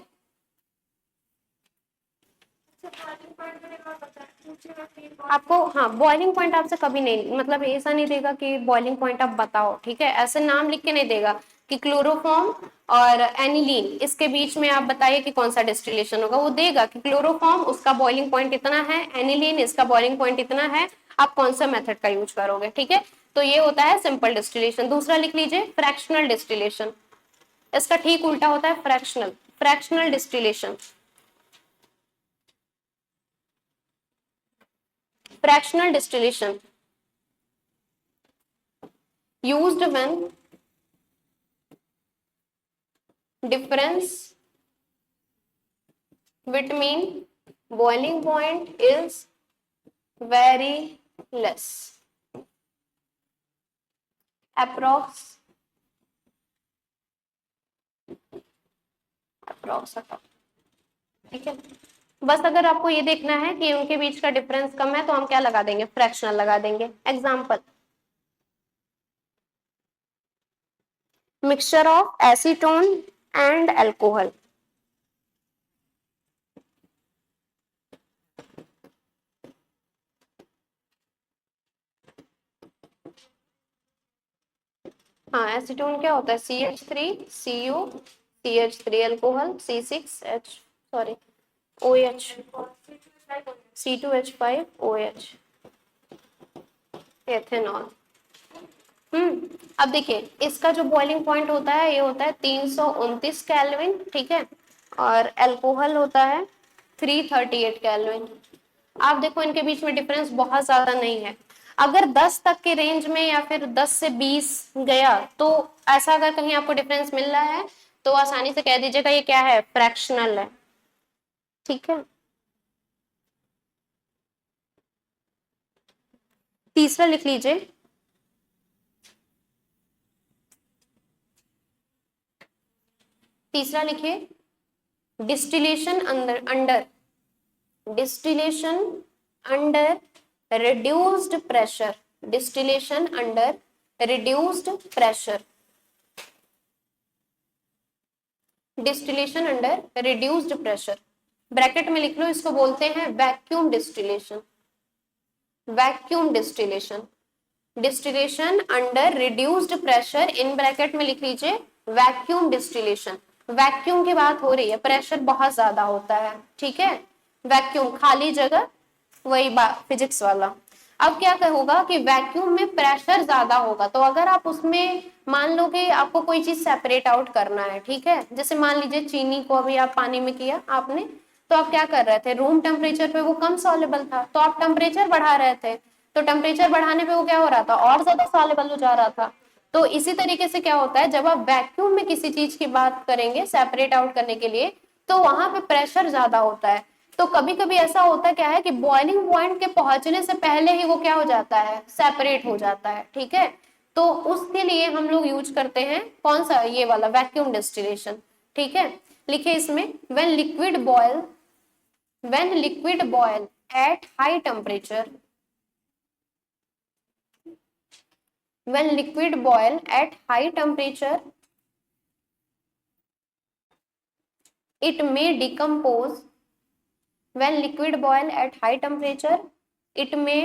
आपको, हाँ, बॉइलिंग पॉइंट आपसे कभी नहीं, मतलब ऐसा नहीं देगा कि बॉइलिंग पॉइंट आप बताओ, ठीक है, ऐसे नाम लिख के नहीं देगा कि क्लोरोफॉर्म और एनिलीन इसके बीच में आप बताइए कि कौन सा डिस्टिलेशन होगा। वो देगा कि क्लोरोफॉर्म उसका बॉइलिंग पॉइंट इतना है, एनिलीन इसका बॉइलिंग पॉइंट इतना है, आप कौन सा मेथड का यूज करोगे, ठीक है। तो ये होता है सिंपल डिस्टिलेशन। दूसरा लिख लीजिए फ्रैक्शनल डिस्टिलेशन, इसका ठीक उल्टा होता है fractional, fractional distillation. Fractional distillation used when difference between boiling point is very less, approx ठीक है। बस अगर आपको ये देखना है कि उनके बीच का डिफरेंस कम है तो हम क्या लगा देंगे, फ्रैक्शनल लगा देंगे। Example, mixture of acetone and alcohol, हाँ एसीटोन क्या होता है, CH3Cu, CH3 alcohol, C6H sorry OH, C2H5OH ethanol. अब देखिए इसका जो बॉइलिंग पॉइंट होता है ये होता है 329 केल्विन, ठीक है, और अल्कोहल होता है 338 केल्विन। आप देखो इनके बीच में डिफरेंस बहुत ज्यादा नहीं है। अगर 10 तक के रेंज में या फिर 10 से 20 गया तो ऐसा अगर कहीं आपको डिफरेंस मिल रहा है तो आसानी से कह दीजिएगा ये क्या है, फ्रैक्शनल है, ठीक है। तीसरा लिख लीजिए, तीसरा लिखिए distillation under distillation under reduced pressure, distillation under reduced pressure, distillation under reduced pressure, bracket में लिख लो, इसको बोलते हैं vacuum distillation, vacuum distillation, distillation under reduced pressure, in bracket में लिख लीजिए वैक्यूम डिस्टिलेशन। वैक्यूम की बात हो रही है, प्रेशर बहुत ज्यादा होता है, ठीक है, वैक्यूम खाली जगह, वही बात फिजिक्स वाला। अब क्या होगा कि वैक्यूम में प्रेशर ज्यादा होगा, तो अगर आप उसमें मान लो कि आपको कोई चीज सेपरेट आउट करना है, ठीक है, जैसे मान लीजिए चीनी को अभी आप पानी में किया आपने, तो आप क्या कर रहे थे, रूम टेम्परेचर पे वो कम सॉल्युबल था तो आप टेम्परेचर बढ़ा रहे थे, तो टेम्परेचर बढ़ाने पे वो क्या हो रहा था, और ज्यादा सॉल्युबल हो जा रहा था। तो इसी तरीके से क्या होता है, जब आप वैक्यूम में किसी चीज की बात करेंगे सेपरेट आउट करने के लिए, तो वहां पे प्रेशर ज्यादा होता है। तो कभी कभी ऐसा होता क्या है कि बॉइलिंग पॉइंट के पहुंचने से पहले ही वो क्या हो जाता है, सेपरेट हो जाता है, ठीक है। तो उसके लिए हम लोग यूज करते हैं कौन सा, ये वाला वैक्यूम डिस्टिलेशन, ठीक है। लिखिए इसमें, when liquid boil, when liquid boil at high temperature, when liquid boil at high temperature, it may decompose, when liquid boil at high temperature it may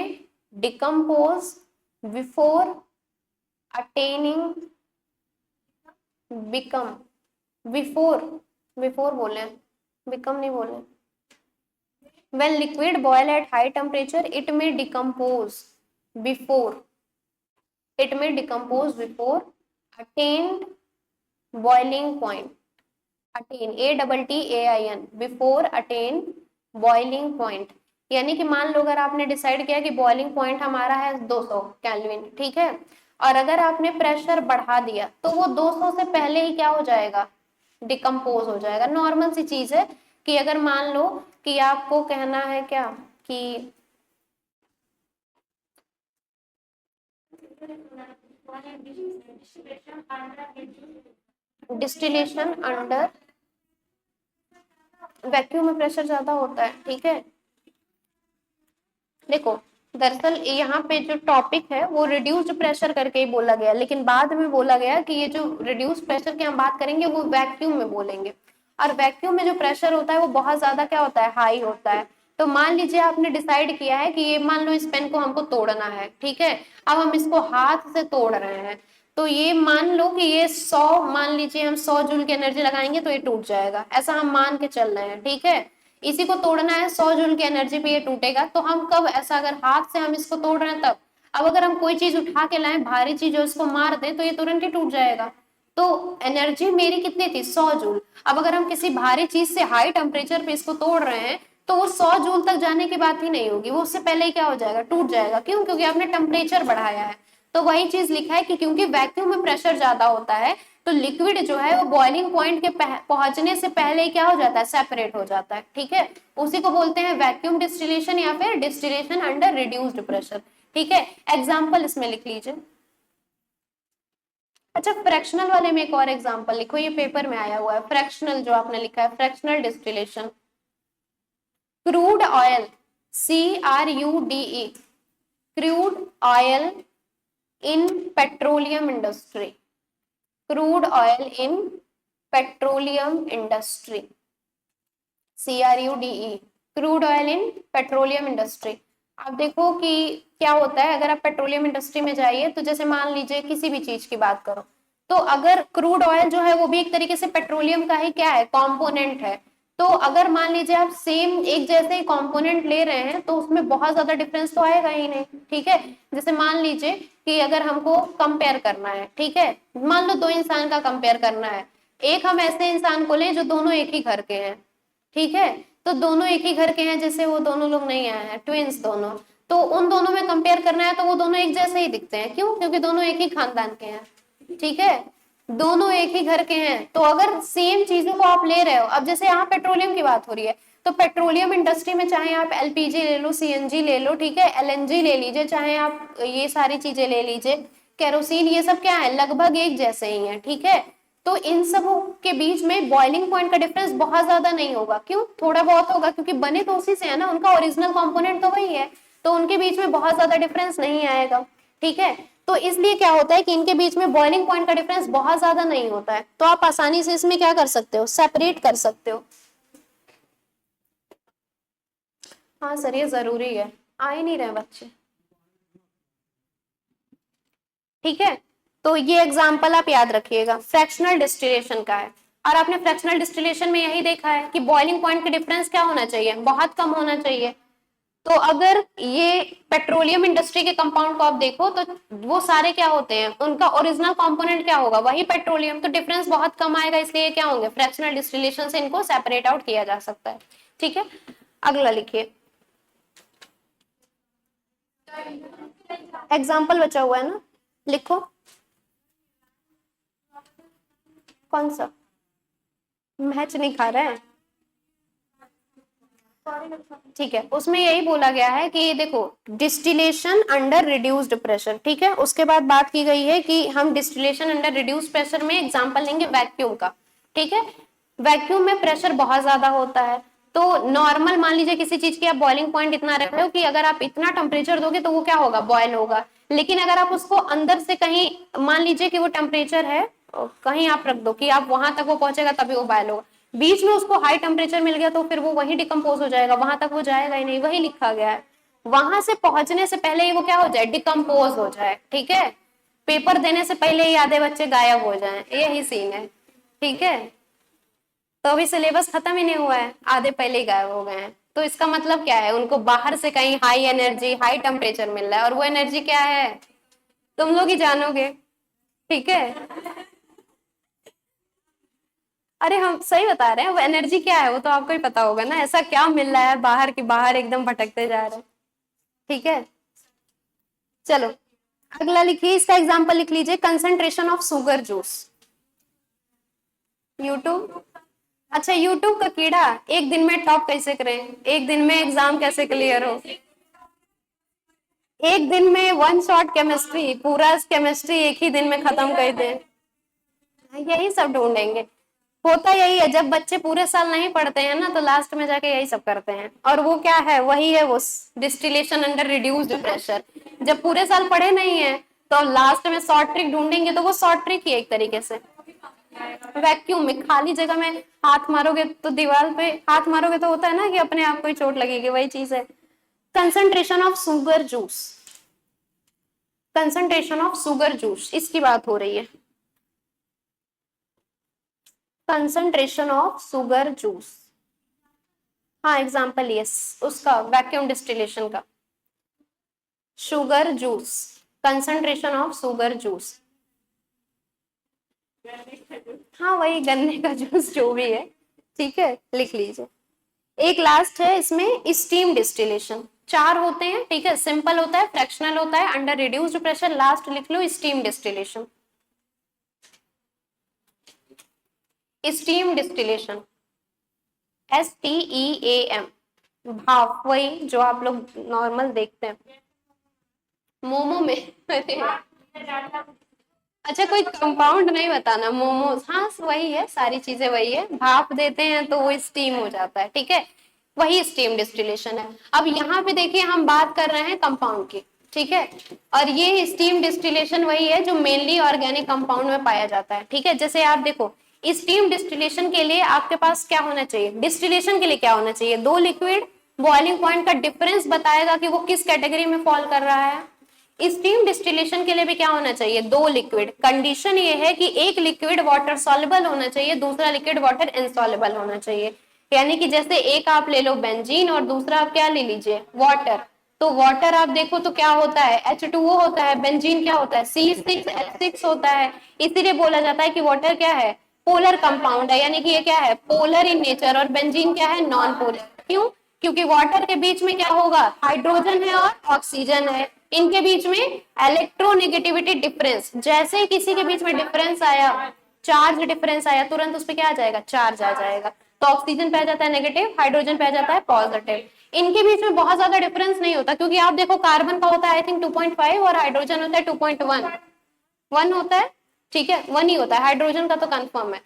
decompose before attaining become, before बोले, become नहीं बोले, when liquid boil at high temperature it may decompose before, it may decompose before attained boiling point, attain ATTAIN, before attain boiling point। यानी कि मान लो अगर आपने decide किया कि बॉइलिंग पॉइंट हमारा है 200 केल्विन, ठीक है, और अगर आपने प्रेशर बढ़ा दिया तो वो 200 से पहले ही क्या हो जाएगा, डिकम्पोज हो जाएगा। नॉर्मल सी चीज है कि अगर मान लो कि आपको कहना है क्या कि डिस्टिलेशन अंडर वैक्यूम में प्रेशर ज्यादा होता है, ठीक है। देखो दरअसल यहाँ पे जो टॉपिक है वो रिड्यूस्ड प्रेशर करके ही बोला गया, लेकिन बाद में बोला गया कि ये जो रिड्यूस्ड प्रेशर की हम बात करेंगे वो वैक्यूम में बोलेंगे, और वैक्यूम में जो प्रेशर होता है वो बहुत ज्यादा क्या होता है, हाई होता है। तो मान लीजिए आपने डिसाइड किया है कि ये मान लो इस पेन को हमको तोड़ना है, ठीक है, अब हम इसको हाथ से तोड़ रहे हैं, तो ये मान लो कि ये 100, मान लीजिए हम 100 जूल की एनर्जी लगाएंगे तो ये टूट जाएगा, ऐसा हम मान के चल रहे हैं, ठीक है। इसी को तोड़ना है 100 जूल की एनर्जी पे ये टूटेगा, तो हम कब, ऐसा अगर हाथ से हम इसको तोड़ रहे हैं तब, अब अगर हम कोई चीज उठा के लाएं, भारी चीज है, उसको मार दें तो ये तुरंत ही टूट जाएगा। तो एनर्जी मेरी कितनी थी, 100 जूल। अब अगर हम किसी भारी चीज से हाई टेम्परेचर पे इसको तोड़ रहे हैं तो वो 100 जूल तक जाने की बात ही नहीं होगी, वो उससे पहले ही क्या हो जाएगा, टूट जाएगा। क्यों? क्योंकि आपने टेम्परेचर बढ़ाया है। तो वही चीज लिखा है कि क्योंकि वैक्यूम में प्रेशर ज्यादा होता है तो लिक्विड जो है वो बॉइलिंग पॉइंट के पहुंचने से पहले ही क्या हो जाता है, सेपरेट हो जाता है। ठीक है, उसी को बोलते हैं वैक्यूम डिस्टिलेशन या फिर डिस्टिलेशन अंडर रिड्यूस्ड प्रेशर। ठीक है, एग्जाम्पल इसमें लिख लीजिए। अच्छा, फ्रैक्शनल वाले में एक और एग्जांपल लिखो, ये पेपर में आया हुआ है। फ्रैक्शनल जो आपने लिखा है, fractional distillation. Crude oil, CRUDE, crude oil in petroleum industry, crude oil in petroleum industry, CRUDE, crude oil in petroleum industry. आप देखो कि क्या होता है, अगर आप पेट्रोलियम इंडस्ट्री में जाइए तो जैसे मान लीजिए किसी भी चीज की बात करो, तो अगर क्रूड ऑयल जो है वो भी एक तरीके से पेट्रोलियम का ही क्या है, कंपोनेंट है। तो अगर मान लीजिए आप सेम एक जैसे ही कंपोनेंट ले रहे हैं तो उसमें बहुत ज्यादा डिफरेंस तो आएगा ही नहीं। ठीक है, जैसे मान लीजिए कि अगर हमको कंपेयर करना है, ठीक है, मान लो दो इंसान का कंपेयर करना है, एक हम ऐसे इंसान को लें जो दोनों एक ही घर के हैं। ठीक है, तो दोनों एक ही घर के हैं, जैसे वो दोनों लोग नहीं आए हैं, ट्विंस दोनों, तो उन दोनों में कंपेयर करना है तो वो दोनों एक जैसे ही दिखते हैं। क्यों? क्योंकि दोनों एक ही खानदान के हैं। ठीक है, दोनों एक ही घर के हैं। तो अगर सेम चीजों को आप ले रहे हो, अब जैसे यहाँ पेट्रोलियम की बात हो रही है, तो पेट्रोलियम इंडस्ट्री में चाहे आप LPG ले लो, CNG ले लो, ठीक है, LNG ले लीजिए, चाहे आप ये सारी चीजें ले लीजिए, केरोसिन, ये सब क्या है, लगभग एक जैसे ही है। ठीक है, तो इन सब के बीच में बॉइलिंग पॉइंट का डिफरेंस बहुत ज्यादा नहीं होगा। क्यों? थोड़ा बहुत होगा, क्योंकि बने तो उसी से है ना, उनका ओरिजिनल कंपोनेंट तो वही है, तो उनके बीच में बहुत ज्यादा डिफरेंस नहीं आएगा। ठीक है, तो इसलिए क्या होता है कि इनके बीच में बॉइलिंग पॉइंट का डिफरेंस बहुत ज्यादा नहीं होता है, तो आप आसानी से इसमें क्या कर सकते हो, सेपरेट कर सकते हो। हाँ सर, ये जरूरी है, आ ही नहीं रहे बच्चे। ठीक है, तो ये एग्जाम्पल आप याद रखिएगा, फ्रैक्शनल डिस्टिलेशन का है। और आपने फ्रैक्शनल डिस्टिलेशन में यही देखा है कि बॉइलिंग पॉइंट का डिफरेंस क्या होना चाहिए, बहुत कम होना चाहिए। तो अगर ये पेट्रोलियम इंडस्ट्री के कंपाउंड को आप देखो तो वो सारे क्या होते हैं, उनका ओरिजिनल कंपोनेंट क्या होगा, वही पेट्रोलियम, तो डिफरेंस बहुत कम आएगा, इसलिए क्या होंगे, फ्रैक्शनल डिस्टिलेशन से इनको सेपरेट आउट किया जा सकता है। ठीक है, अगला लिखिए, एग्जाम्पल बचा हुआ है ना, लिखो। कौन सा? मैच नहीं खा रहा है? ठीक है, उसमें यही बोला गया है कि देखो, डिस्टिलेशन अंडर रिड्यूस्ड प्रेशर। ठीक है, उसके बाद बात की गई है कि हम डिस्टिलेशन अंडर रिड्यूस्ड प्रेशर में एग्जांपल लेंगे वैक्यूम का। ठीक है, वैक्यूम में प्रेशर बहुत ज्यादा होता है। तो नॉर्मल मान लीजिए किसी चीज की आप बॉइलिंग पॉइंट इतना रख रहे हो कि अगर आप इतना टेम्परेचर दोगे तो वो क्या होगा, बॉयल होगा। लेकिन अगर आप उसको अंदर से कहीं, मान लीजिए कि वो टेम्परेचर है, कहीं आप रख दो कि आप वहां तक वो पहुंचेगा तभी वो बॉयल होगा, बीच में उसको हाई टेम्परेचर मिल गया तो फिर वो वही डिकम्पोज हो जाएगा, वहां तक वो जाएगा ही नहीं, वही लिखा गया है। वहां से पहुंचने से पहले ही वो क्या हो जाए, डिकम्पोज हो जाए। ठीक है, पेपर देने से पहले ही आधे बच्चे गायब हो जाएं, यही सीन है। ठीक है, तो अभी सिलेबस खत्म ही नहीं हुआ है, आधे पहले ही गायब हो गए हैं, तो इसका मतलब क्या है, उनको बाहर से कहीं हाई एनर्जी, हाई टेम्परेचर मिल रहा है, और वो एनर्जी क्या है, तुम लोग ही जानोगे। ठीक है, अरे हम सही बता रहे हैं, वो एनर्जी क्या है वो तो आपको ही पता होगा ना, ऐसा क्या मिल रहा है बाहर की बाहर एकदम भटकते जा रहे हैं। ठीक है, चलो अगला लिखिए, इसका एग्जांपल लिख लीजिए, concentration of sugar juice. YouTube, अच्छा यूट्यूब का कीड़ा, एक दिन में टॉप कैसे करें, एक दिन में एग्जाम कैसे क्लियर हो, एक दिन में वन शॉट केमिस्ट्री, पूरा केमिस्ट्री एक ही दिन में खत्म कर दे, यही सब ढूंढेंगे। होता यही है, जब बच्चे पूरे साल नहीं पढ़ते हैं ना तो लास्ट में जाके यही सब करते हैं, और वो क्या है, वही है वो डिस्टिलेशन अंडर रिड्यूस्ड प्रेशर। जब पूरे साल पढ़े नहीं है तो लास्ट में शॉर्ट ट्रिक ढूंढेंगे, तो वो शॉर्ट ट्रिक ही एक तरीके से। वैक्यूम में खाली जगह में हाथ मारोगे तो दीवार पे हाथ मारोगे तो होता है ना कि अपने आप को ही चोट लगेगी, वही चीज है। Concentration of sugar juice, concentration of sugar juice, इसकी बात हो रही है, कंसंट्रेशन ऑफ शुगर जूस। हाँ एग्जाम्पल यस, उसका वैक्यूम डिस्टिलेशन का। Sugar juice, concentration of sugar juice. हाँ वही गन्ने का जूस जो भी है, ठीक है लिख लीजिए। एक लास्ट है इसमें स्टीम डिस्टिलेशन, चार होते हैं, ठीक है, सिंपल होता है, फ्रैक्शनल होता है, अंडर रिड्यूस्ड प्रेशर, लास्ट लिख लो steam distillation. Steam distillation, STEAM, भाप, वही जो आप लोग नॉर्मल देखते हैं मोमो में। अरे अच्छा कोई कंपाउंड नहीं बताना, मोमोज, हाँ वही है, सारी चीजें वही है, भाप देते हैं तो वो स्टीम हो जाता है, ठीक है, वही स्टीम डिस्टिलेशन है। अब यहाँ पे देखिए हम बात कर रहे हैं कंपाउंड की, ठीक है, और ये स्टीम डिस्टिलेशन वही है जो मेनली ऑर्गेनिक कंपाउंड में पाया जाता है, ठीक है। जैसे आप देखो स्टीम डिस्टिलेशन के लिए आपके पास क्या होना चाहिए, डिस्टिलेशन के लिए क्या होना चाहिए, दो लिक्विड, बॉइलिंग पॉइंट का डिफरेंस बताएगा कि वो किस कैटेगरी में फॉल कर रहा है। स्टीम डिस्टिलेशन के लिए भी क्या होना चाहिए, दो लिक्विड, कंडीशन ये है कि एक लिक्विड वाटर सॉल्युबल होना चाहिए, दूसरा लिक्विड वाटर इनसॉल्युबल होना चाहिए। यानी कि जैसे एक आप ले लो बेंजीन और दूसरा आप क्या ले लीजिए, वाटर, तो वाटर आप देखो तो क्या होता है H2O होता है, बेंजीन क्या होता है C6H6 होता है। इसीलिए बोला जाता है कि वाटर क्या है, पोलर कंपाउंड है, यानी कि ये क्या है, पोलर इन नेचर, और बेंजीन क्या है, नॉन पोलर। क्यों, क्योंकि वाटर के बीच में क्या होगा, हाइड्रोजन है और ऑक्सीजन है, इनके बीच में इलेक्ट्रोनेगेटिविटी डिफरेंस, जैसे ही किसी के बीच में डिफरेंस आया, चार्ज डिफरेंस आया, तुरंत उस पर क्या आ जाएगा, चार्ज आ जाएगा, तो ऑक्सीजन पे आ जाता है नेगेटिव, हाइड्रोजन पे आ जाता है पॉजिटिव। इनके बीच में बहुत ज्यादा डिफरेंस नहीं होता, क्योंकि आप देखो कार्बन का होता है आई थिंक 2.5 और हाइड्रोजन होता है 2.1, 1 होता है, ठीक है 1 ही होता है, हाइड्रोजन का तो कंफर्म है।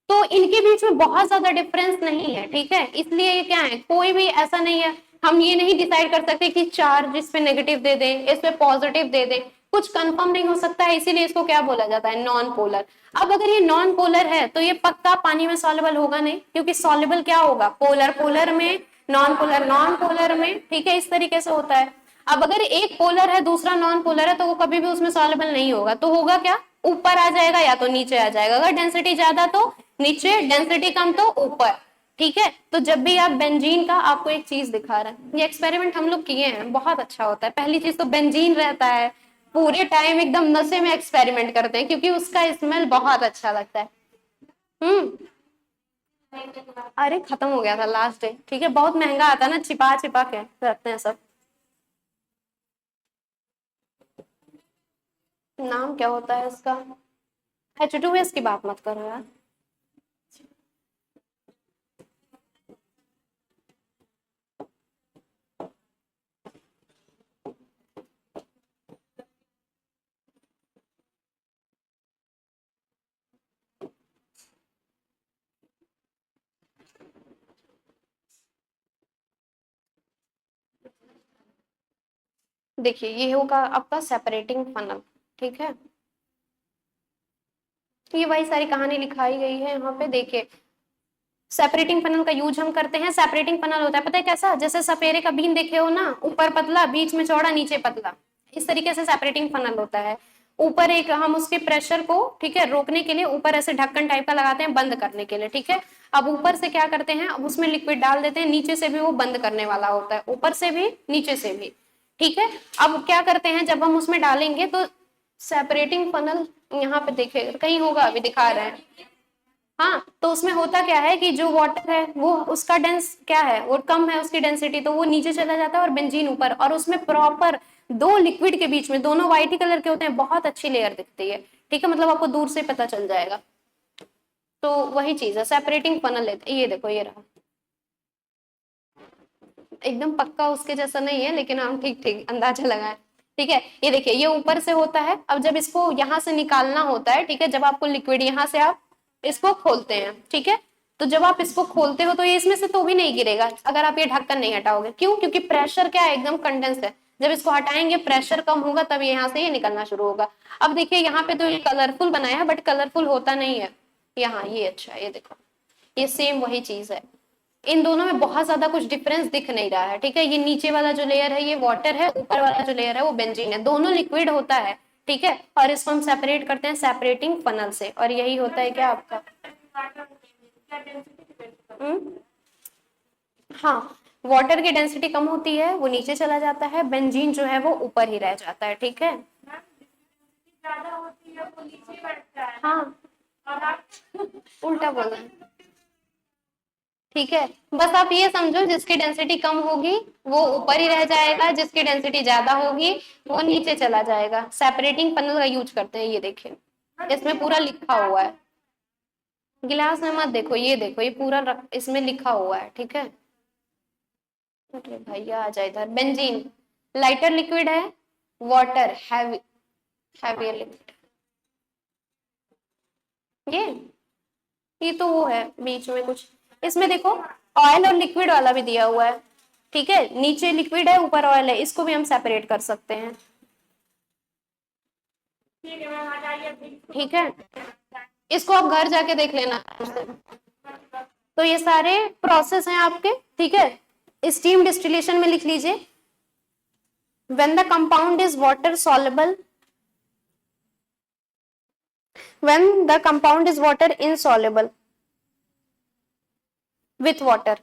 तो इनके बीच में बहुत ज्यादा डिफरेंस नहीं है, ठीक है, इसलिए ये क्या है, कोई भी ऐसा नहीं है, हम ये नहीं डिसाइड कर सकते कि चार्ज इस पे नेगेटिव दे दें, इस पे पॉजिटिव दे दें, कुछ कंफर्म नहीं हो सकता है, इसीलिए इसको क्या बोला जाता है, नॉन पोलर। अब अगर ये नॉन पोलर है तो ये पक्का पानी में सॉल्युबल होगा नहीं, क्योंकि सॉल्युबल क्या होगा, पोलर पोलर में, नॉन पोलर में, ठीक है, इस तरीके से होता है। अब अगर एक पोलर है दूसरा नॉन पोलर है तो वो कभी भी उसमें सॉल्युबल नहीं होगा, तो होगा क्या, ऊपर आ जाएगा या तो नीचे आ जाएगा, अगर डेंसिटी ज्यादा तो नीचे, डेंसिटी कम तो ऊपर, ठीक है। तो जब भी आप बेंजीन का, आपको एक चीज दिखा रहा है, ये एक्सपेरिमेंट हम लोग किए हैं, बहुत अच्छा होता है। पहली चीज तो बेंजीन रहता है, पूरे टाइम एकदम नशे में एक्सपेरिमेंट करते हैं, क्योंकि उसका स्मेल बहुत अच्छा लगता है। हम्म, अरे खत्म हो गया था लास्ट डे, ठीक है, बहुत महंगा आता है ना, छिपा छिपा के रखते हैं सब। नाम क्या होता है इसका, H2S की बात मत करो यार। देखिए ये होगा आपका सेपरेटिंग फनल, ठीक है, ये वही सारी कहानी लिखाई गई है यहाँ पे, देखिए सेपरेटिंग फनल का यूज हम करते हैं। सेपरेटिंग फनल होता है पता है कैसा, जैसे सपेरे का बीन देखे हो ना, ऊपर पतला बीच में चौड़ा नीचे पतला, इस तरीके से सेपरेटिंग फनल होता है। ऊपर एक हम उसके प्रेशर को, ठीक है, रोकने के लिए ऊपर ऐसे ढक्कन टाइप का लगाते हैं बंद करने के लिए, ठीक है। अब ऊपर से क्या करते हैं, अब उसमें लिक्विड डाल देते हैं, नीचे से भी वो बंद करने वाला होता है, ऊपर से भी नीचे से भी, ठीक है। अब क्या करते हैं, जब हम उसमें डालेंगे तो सेपरेटिंग फनल, यहाँ पे देखे कहीं होगा, अभी दिखा रहे हैं, हाँ, तो उसमें होता क्या है कि जो वाटर है वो उसका डेंस क्या है, वो कम है उसकी डेंसिटी, तो वो नीचे चला जाता है और बेंजीन ऊपर, और उसमें प्रॉपर दो लिक्विड के बीच में, दोनों व्हाइट ही कलर के होते हैं, बहुत अच्छी लेयर दिखती है, ठीक है, मतलब आपको दूर से पता चल जाएगा। तो वही चीज है, सेपरेटिंग फनल लेते, ये देखो ये रहा, एकदम पक्का उसके जैसा नहीं है, लेकिन हम ठीक ठीक अंदाजा लगाए, ठीक है। ये देखिए ये ऊपर से होता है, अब जब इसको यहाँ से निकालना होता है, ठीक है, जब आपको लिक्विड यहाँ से आप इसको खोलते हैं, ठीक है, तो जब आप इसको खोलते हो तो ये इसमें से तो भी नहीं गिरेगा अगर आप ये ढक्कन नहीं हटाओगे, क्यों, क्योंकि प्रेशर क्या है, एकदम कंडेंस है, जब इसको हटाएंगे प्रेशर कम होगा तब यहाँ से ये निकलना शुरू होगा। अब देखिए यहाँ पे तो ये कलरफुल बनाया है, बट कलरफुल होता नहीं है यहाँ, ये अच्छा है, ये देखो ये सेम वही चीज है, इन दोनों में बहुत ज्यादा कुछ डिफरेंस दिख नहीं रहा है, ठीक है। ये नीचे वाला जो लेयर है ये वाटर है, ऊपर वाला जो लेयर है वो बेंजीन है, दोनों लिक्विड होता है, ठीक है, और इसको हम सेपरेट करते हैं सेपरेटिंग फनल से, और यही होता है क्या आपका, हम्म, हाँ, वाटर की डेंसिटी कम होती है, वो नीचे चला जाता है, बेंजीन जो है वो ऊपर ही रह जाता है। ठीक है, ज्यादा होती है वो नीचे बैठता है। हाँ और आप उल्टा बोल रहे हैं। ठीक है, बस आप ये समझो जिसकी डेंसिटी कम होगी वो ऊपर ही रह जाएगा, जिसकी डेंसिटी ज्यादा होगी वो नीचे चला जाएगा। सेपरेटिंग पन्नल का यूज करते हैं, ये देखिए इसमें पूरा लिखा हुआ है। गिलास में मत देखो, ये देखो ये पूरा इसमें लिखा हुआ है। ठीक है, अरे भैया आ जाए इधर। बेंजीन लाइटर लिक्विड है, वाटर हैवी हैवियर लिक्विड। ये तो वो है बीच में कुछ, इसमें देखो ऑयल और लिक्विड वाला भी दिया हुआ है। ठीक है, नीचे लिक्विड है ऊपर ऑयल है, इसको भी हम सेपरेट कर सकते हैं। ठीक है मैम, आ जाइए। ठीक है, इसको आप घर जाके देख लेना। तो ये सारे प्रोसेस हैं आपके। ठीक है, स्टीम डिस्टिलेशन में लिख लीजिए, when the compound is water soluble, when the compound is water insoluble with water,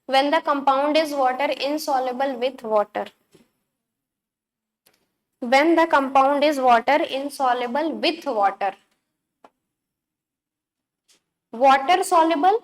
when the compound is water insoluble with water, when the compound is water insoluble with water, water soluble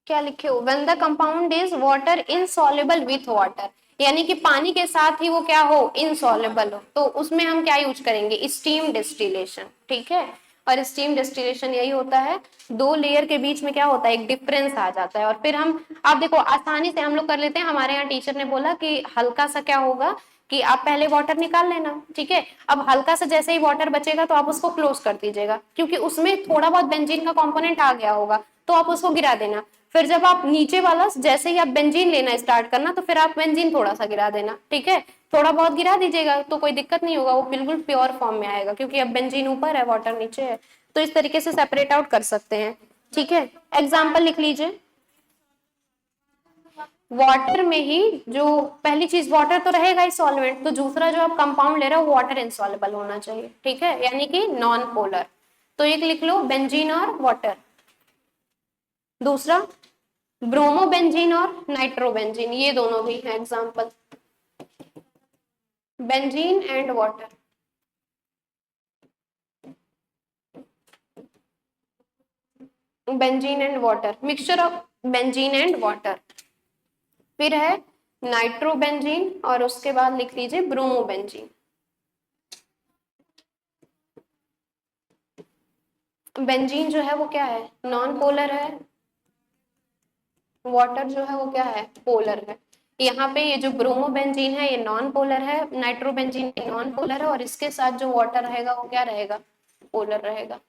क्या लिखे हो, when the compound is water insoluble with water, यानी कि पानी के साथ ही वो क्या हो, insoluble हो, तो उसमें हम क्या यूज करेंगे, स्टीम डिस्टिलेशन। ठीक है, और स्टीम डिस्टिलेशन यही होता है, दो लेयर के बीच में क्या होता है, एक डिफरेंस आ जाता है, और फिर हम, आप देखो आसानी से हम लोग कर लेते हैं। हमारे यहाँ टीचर ने बोला कि हल्का सा क्या होगा कि आप पहले वाटर निकाल लेना। ठीक है, अब हल्का सा जैसे ही वाटर बचेगा तो आप उसको क्लोज कर दीजिएगा, क्योंकि उसमें थोड़ा बहुत बेंजीन का कंपोनेंट आ गया होगा, तो आप उसको गिरा देना। फिर जब आप नीचे वाला, जैसे ही आप बेंजीन लेना स्टार्ट करना, तो फिर आप बेंजीन थोड़ा सा गिरा देना। ठीक है, थोड़ा बहुत गिरा दीजिएगा तो कोई दिक्कत नहीं होगा, वो बिल्कुल प्योर फॉर्म में आएगा, क्योंकि अब बेंजीन ऊपर है वाटर नीचे है। तो इस तरीके से सेपरेट आउट कर सकते हैं। ठीक है, एग्जाम्पल लिख लीजिए। वाटर में ही जो पहली चीज, वाटर तो रहेगा ही सॉल्वेंट, तो दूसरा जो आप कंपाउंड ले रहे हो वाटर इनसॉल्युबल होना चाहिए। ठीक है, यानी कि नॉन पोलर। तो एक लिख लो बेंजीन और वाटर, दूसरा ब्रोमोबेंजीन और नाइट्रोबेंजीन, ये दोनों भी है example, benzene and water. Benzene and water, mixture of benzene and water. फिर है नाइट्रोबेंजीन, और उसके बाद लिख लीजिए ब्रोमोबेंजीन। बेंजीन जो है वो क्या है, नॉन पोलर है, वाटर जो है वो क्या है, पोलर है। यहाँ पे ये जो ब्रोमोबेंजीन है ये नॉन पोलर है, नाइट्रोबेंजीन नॉन पोलर है, और इसके साथ जो वाटर रहेगा वो क्या रहेगा, पोलर रहेगा।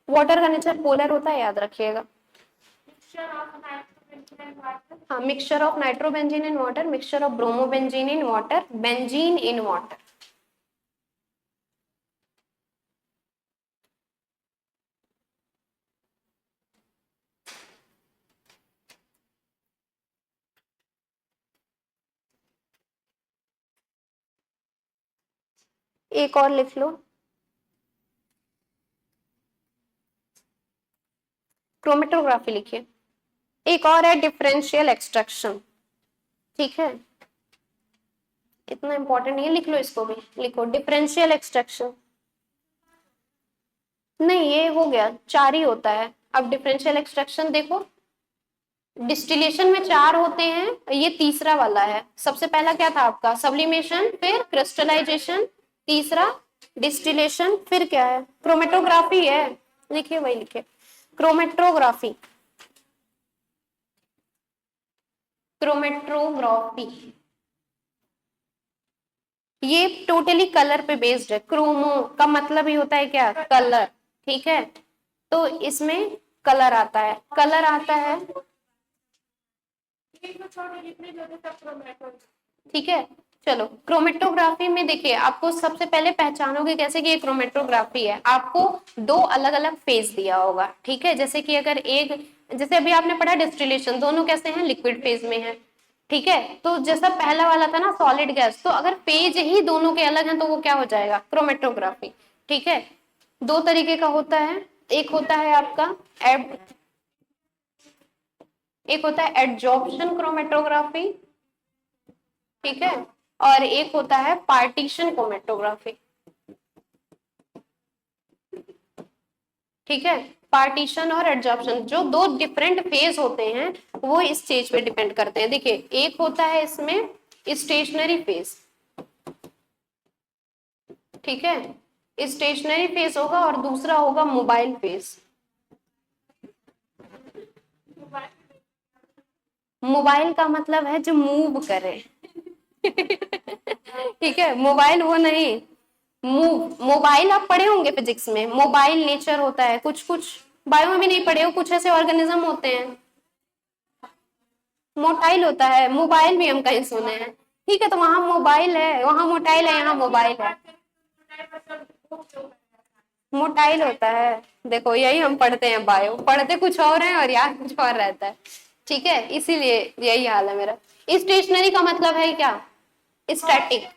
वाटर का नेचर पोलर होता है, याद रखिएगा। हाँ, mixture of nitrobenzene in water, mixture of bromobenzene in water, benzene in water. एक और लिख लो, क्रोमेटोग्राफी लिखिए। एक और है डिफरेंशियल एक्सट्रैक्शन। ठीक है, इतना इंपॉर्टेंट नहीं है, लिख लो इसको भी, लिखो डिफरेंशियल एक्सट्रैक्शन। नहीं, ये हो गया, चार ही होता है। अब डिफरेंशियल एक्सट्रैक्शन देखो, डिस्टिलेशन में चार होते हैं, ये तीसरा वाला है। सबसे पहला क्या था आपका, सब्लिमेशन, फिर क्रिस्टलाइजेशन, तीसरा डिस्टिलेशन, फिर क्या है, क्रोमेटोग्राफी है। लिखिए, वही लिखिए, क्रोमेटोग्राफी। क्रोमेटोग्राफी ये टोटली कलर पे बेस्ड है। क्रोमो का मतलब ही होता है क्या, कलर। ठीक है, तो इसमें कलर आता है, कलर आता है। ठीक है, चलो क्रोमेटोग्राफी में देखिए, आपको सबसे पहले पहचानोगे कैसे कि ये क्रोमेटोग्राफी है, आपको दो अलग अलग फेज दिया होगा। ठीक है, जैसे कि अगर एक, जैसे अभी आपने पढ़ा डिस्टिलेशन, दोनों कैसे हैं, लिक्विड फेज में है। ठीक है, तो जैसा पहला वाला था ना सॉलिड गैस, तो अगर फेज ही दोनों के अलग हैं तो वो क्या हो जाएगा, क्रोमेटोग्राफी। ठीक है, दो तरीके का होता है, एक होता है आपका एक होता है एडजॉर्प्शन क्रोमेटोग्राफी, ठीक है, और एक होता है पार्टीशन क्रोमेटोग्राफी, ठीक है। पार्टीशन और एडजॉर्प्शन जो दो डिफरेंट फेज होते हैं वो इस स्टेज पे डिपेंड करते हैं। देखिए एक होता है इसमें स्टेशनरी फेज, ठीक है, स्टेशनरी फेज होगा, और दूसरा होगा मोबाइल फेज। मोबाइल का मतलब है जो मूव करे ठीक है, मोबाइल वो नहीं, मूव। मोबाइल आप पढ़े होंगे फिजिक्स में, मोबाइल नेचर होता है, कुछ कुछ बायो में भी नहीं पढ़े हो, कुछ ऐसे ऑर्गेनिज्म होते हैं, मोटाइल होता है, मोबाइल भी हम कहीं सुने हैं, ठीक है। तो वहां मोबाइल है, वहां मोटाइल है, यहाँ मोबाइल है, मोटाइल होता है। देखो यही हम पढ़ते हैं, बायो पढ़ते कुछ और है और याद कुछ और रहता है, ठीक है, इसीलिए यही हाल है मेरा। स्टेशनरी का मतलब है क्या, स्टैटिक,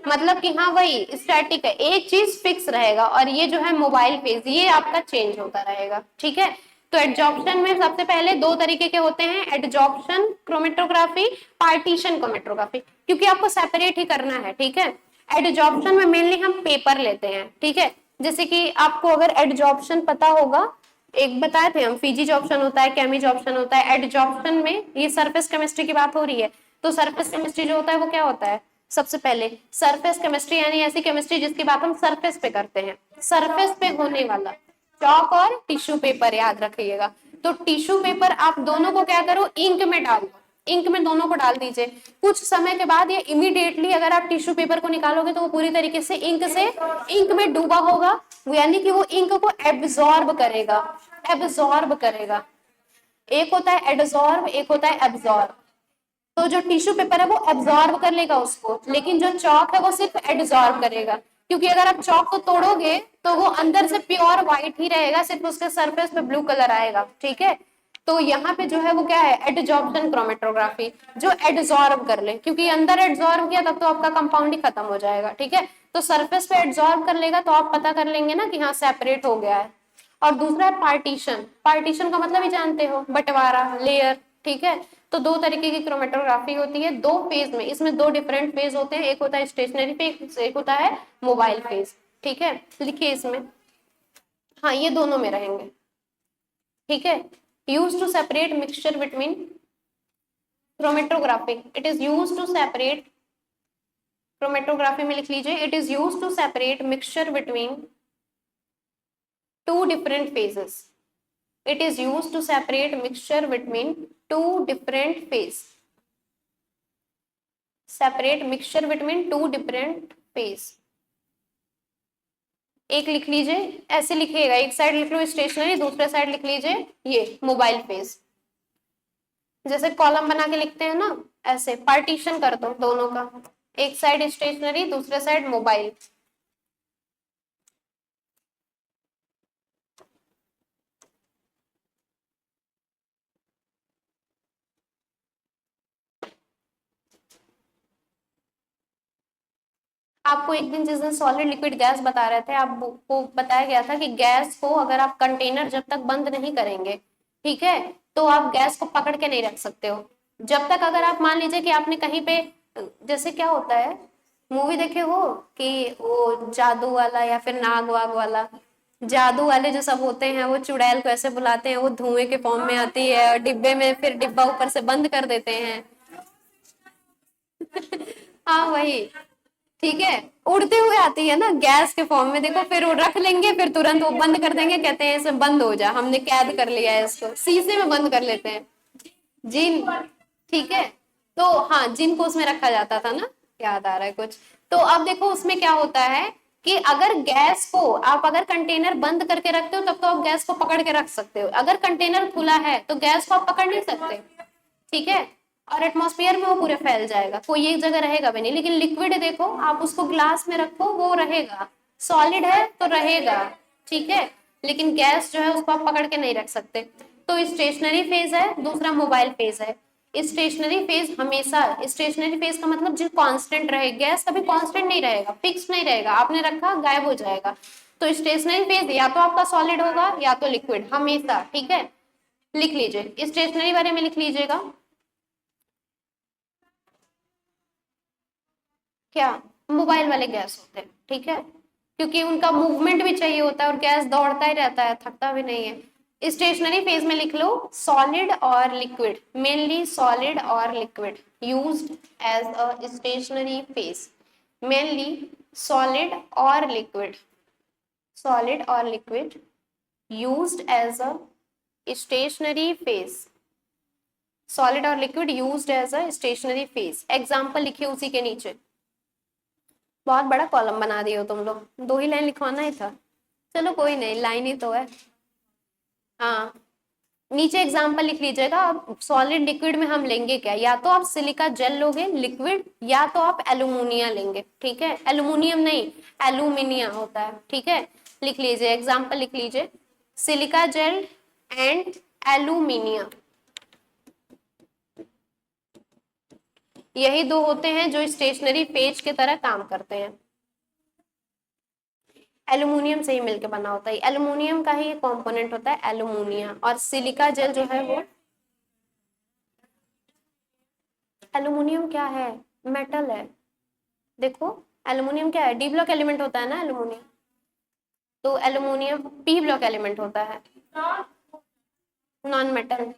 मतलब कि हाँ वही स्टैटिक है, एक चीज फिक्स रहेगा, और ये जो है मोबाइल फेज ये आपका चेंज होता रहेगा, ठीक है। तो एडजॉर्प्शन में सबसे पहले दो तरीके के होते हैं, एडजॉर्प्शन क्रोमेटोग्राफी, पार्टीशन क्रोमेटोग्राफी, क्योंकि आपको सेपरेट ही करना है, ठीक है। एडजॉर्प्शन में मेनली हम पेपर लेते हैं, ठीक है। जैसे कि आपको अगर एडजॉर्प्शन पता होगा, एक बताए थे हम, फिजी जॉप्शन होता है, केमी जॉप्शन होता है, एडजॉर्प्शन में ये सरफेस केमिस्ट्री की बात हो रही है। तो सरफेस केमिस्ट्री जो होता है वो क्या होता है, सबसे पहले सरफेस केमिस्ट्री यानी ऐसी केमिस्ट्री जिसकी बात हम सरफेस पे करते हैं, सरफेस पे होने वाला, चौक और टिश्यू पेपर याद रखिएगा। तो टिश्यू पेपर आप दोनों को क्या करो, इंक में डाल दो, इंक में दोनों को डाल दीजिए। कुछ समय के बाद ये इमीडिएटली अगर आप टिश्यू पेपर को निकालोगे तो वो पूरी तरीके से इंक में डूबा होगा, यानी कि वो इंक को एब्जॉर्ब करेगा, एब्जॉर्ब करेगा। एक होता है एडजॉर्ब, एक होता है एब्जॉर्ब। तो जो टिश्यू पेपर है वो एब्जॉर्ब कर लेगा उसको, लेकिन जो चौक है वो सिर्फ एब्जॉर्ब करेगा, क्योंकि अगर आप चौक को तोड़ोगे तो वो अंदर से प्योर व्हाइट ही रहेगा, सिर्फ उसके सरफेस पे ब्लू कलर आएगा, ठीक है। तो यहाँ पे जो है वो क्या है, एडजॉर्प्शन क्रोमेटोग्राफी, जो एड्सॉर्ब कर ले, क्योंकि अंदर एड्सॉर्ब किया तब तो आपका कंपाउंड ही खत्म हो जाएगा, ठीक है। तो सरफेस पे एड्सॉर्ब कर लेगा तो आप पता कर लेंगे ना कि हाँ सेपरेट हो गया है। और दूसरा है पार्टीशन, पार्टीशन का मतलब ही जानते हो, बंटवारा, लेयर, ठीक है। तो दो तरीके की क्रोमेटोग्राफी होती है, दो फेज में, इसमें दो डिफरेंट फेज होते हैं, एक होता है स्टेशनरी फेज, एक होता है मोबाइल फेज, ठीक है। लिखिए इसमें, हाँ ये दोनों में रहेंगे, ठीक है। Use to separate mixture between chromatography, it is use to separate, chromatography में लिख लीजिए, it is use to separate mixture between two different phases, it is used to separate mixture between two different phase, separate mixture between two different phase। एक लिख लीजिए, ऐसे लिखिएगा, एक side लिख लो स्टेशनरी, दूसरे साइड लिख लीजिए ये मोबाइल फेज, जैसे कॉलम बना के लिखते हैं ना, ऐसे पार्टीशन कर दो दोनों का, एक साइड स्टेशनरी दूसरे साइड मोबाइल। आपको एक दिन जिस दिन सॉलिड लिक्विड गैस बता रहे थे, आपको बताया गया था कि गैस को अगर आप कंटेनर जब तक बंद नहीं करेंगे, ठीक है, तो आप गैस को पकड़ के नहीं रख सकते हो। जब तक अगर आप मान लीजिए कि आपने कहीं पे, जैसे क्या होता है, मूवी देखे हो कि वो जादू वाला या फिर नाग वाग वाला, जादू वाले जो सब होते हैं वो चुड़ैल को ऐसे बुलाते हैं, वो धुएं के फॉर्म में आती है और डिब्बे में, फिर डिब्बा ऊपर से बंद कर देते हैं हाँ वही, ठीक है, उड़ते हुए आती है ना गैस के फॉर्म में, देखो फिर वो रख लेंगे, फिर तुरंत वो बंद कर देंगे, कहते हैं इसमें बंद हो जा, हमने कैद कर लिया है इसको, शीशे में बंद कर लेते हैं, जिन, ठीक है। तो हाँ जिन को उसमें रखा जाता था ना, याद आ रहा है कुछ। तो अब देखो उसमें क्या होता है कि अगर गैस को आप अगर कंटेनर बंद करके रखते हो तब तो आप गैस को पकड़ के रख सकते हो, अगर कंटेनर खुला है तो गैस को आप पकड़ नहीं सकते, ठीक है। और एटमॉस्फेयर में वो पूरे फैल जाएगा, कोई एक जगह रहेगा भी नहीं। लेकिन लिक्विड देखो, आप उसको ग्लास में रखो वो रहेगा, सॉलिड है तो रहेगा, ठीक है। लेकिन गैस जो है उसको आप पकड़ के नहीं रख सकते। तो स्टेशनरी फेज है, दूसरा मोबाइल फेज है। स्टेशनरी फेज हमेशा, स्टेशनरी फेज का मतलब जो कांस्टेंट रहे, गैस कभी कांस्टेंट नहीं रहेगा, फिक्स नहीं रहेगा, आपने रखा गायब हो जाएगा। तो स्टेशनरी फेज या तो आपका सॉलिड होगा या तो लिक्विड, हमेशा, ठीक है। लिख लीजिए, स्टेशनरी बारे में लिख लीजिएगा। क्या? मोबाइल वाले गैस होते हैं, ठीक है, क्योंकि उनका मूवमेंट भी चाहिए होता है और गैस दौड़ता ही रहता है, थकता भी नहीं है। स्टेशनरी फेज में लिख लो सॉलिड और लिक्विड, मेनली सॉलिड और liquid used as a stationary phase, mainly solid और लिक्विड, सॉलिड और liquid used as a stationary phase, solid और liquid used as a stationary phase. Example लिखिए उसी के नीचे। बहुत बड़ा कॉलम बना दिए हो तुम लोग, 2 ही लाइन लिखवाना ही था। चलो कोई नहीं, लाइन ही तो है। हाँ, नीचे एग्जाम्पल लिख लीजिएगा। अब सॉलिड लिक्विड में हम लेंगे क्या, या तो आप सिलिका जेल लोगे लिक्विड, या तो आप एल्यूमिनिया लेंगे, ठीक है, एल्यूमिनियम नहीं, एल्यूमिनिया होता है, ठीक है। लिख लीजिए, एग्जाम्पल लिख लीजिए, सिलिका जेल एंड एल्यूमिनिया, यही दो होते हैं जो स्टेशनरी पेज की तरह काम करते हैं। एल्यूमिनियम से ही मिलकर बना होता है, एल्यूमिनियम का ही कंपोनेंट होता है एल्यूमिनिया, और सिलिका जेल जो है वो, एल्यूमिनियम क्या है, मेटल है। देखो एल्यूमिनियम क्या है, डी ब्लॉक एलिमेंट होता है ना एल्यूमिनियम, तो एल्यूमिनियम पी ब्लॉक एलिमेंट होता है, नॉन मेटल।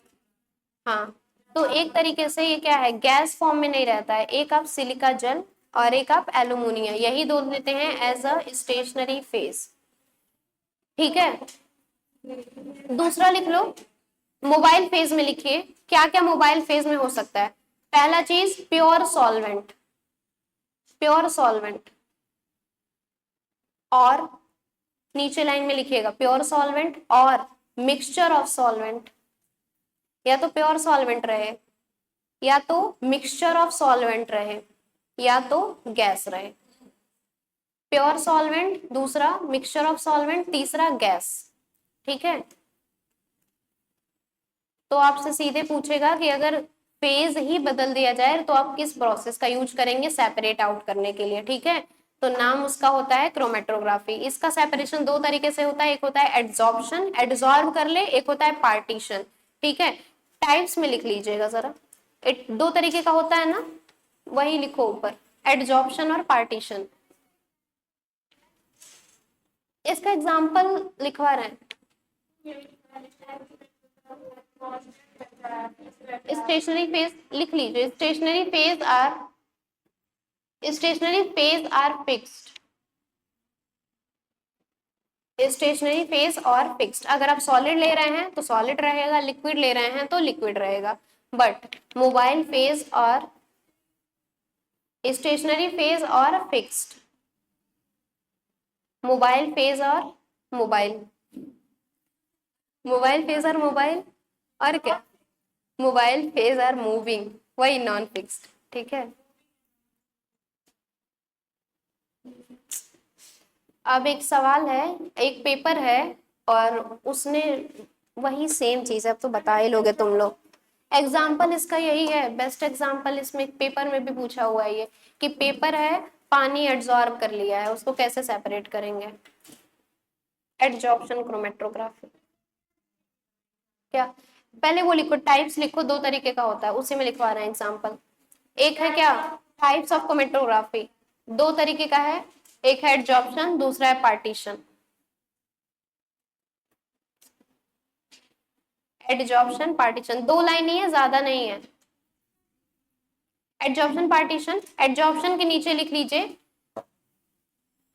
हाँ, तो एक तरीके से ये क्या है, गैस फॉर्म में नहीं रहता है, एक आप सिलिका जेल और एक आप एल्यूमिनिया, यही दो देते हैं एज अ स्टेशनरी फेज, ठीक है। दूसरा लिख लो, मोबाइल फेज में लिखिए क्या क्या मोबाइल फेज में हो सकता है। पहला चीज प्योर सॉल्वेंट, प्योर सॉल्वेंट, और नीचे लाइन में लिखिएगा प्योर सॉल्वेंट और मिक्सचर ऑफ सॉल्वेंट, या तो प्योर सॉल्वेंट रहे, या तो मिक्सचर ऑफ सॉल्वेंट रहे, या तो गैस रहे। प्योर सॉल्वेंट, दूसरा मिक्सचर ऑफ सॉल्वेंट, तीसरा गैस, ठीक है। तो आपसे सीधे पूछेगा कि अगर फेज ही बदल दिया जाए तो आप किस प्रोसेस का यूज करेंगे सेपरेट आउट करने के लिए, ठीक है। तो नाम उसका होता है क्रोमेटोग्राफी। इसका सेपरेशन दो तरीके से होता है, एक होता है एड्सॉर्प्शन, एड्सॉर्ब कर ले, एक होता है पार्टीशन, ठीक है। टाइप्स में लिख लीजिएगा जरा, दो तरीके का होता है ना, वही लिखो ऊपर, एड्सॉर्प्शन और पार्टीशन। इसका एग्जाम्पल लिखवा रहे हैं, स्टेशनरी फेज लिख लीजिए, stationary phase are fixed, stationary phase और फिक्स्ड। अगर आप सॉलिड ले रहे हैं तो सॉलिड रहेगा, लिक्विड ले रहे हैं तो लिक्विड रहेगा। बट मोबाइल फेज और स्टेशनरी फेज और फिक्स्ड, मोबाइल फेज और मोबाइल, मोबाइल फेज और मोबाइल, और क्या, मोबाइल फेज आर मूविंग, वही नॉन फिक्स्ड, ठीक है। अब एक सवाल है, एक पेपर है, और उसने वही सेम चीज है, अब तो बता ही लोगे तुम लोग। एग्जाम्पल इसका यही है, बेस्ट एग्जाम्पल इसमें पेपर में भी पूछा हुआ है ये, कि पेपर है, पानी एड्सॉर्ब कर लिया है, उसको कैसे सेपरेट करेंगे, एडजॉर्प्शन क्रोमेटोग्राफी। क्या? पहले वो लिखो, टाइप्स लिखो, दो तरीके का होता है, उसी में लिखवा रहे हैं एग्जाम्पल। एक है क्या, टाइप्स ऑफ क्रोमेटोग्राफी, दो तरीके का है, एक है एडजॉर्प्शन, दूसरा है पार्टीशन। एडजॉर्प्शन पार्टीशन, दो लाइन ही है, ज्यादा नहीं है। एडजॉर्प्शन पार्टीशन, एडजॉर्प्शन के नीचे लिख लीजिए,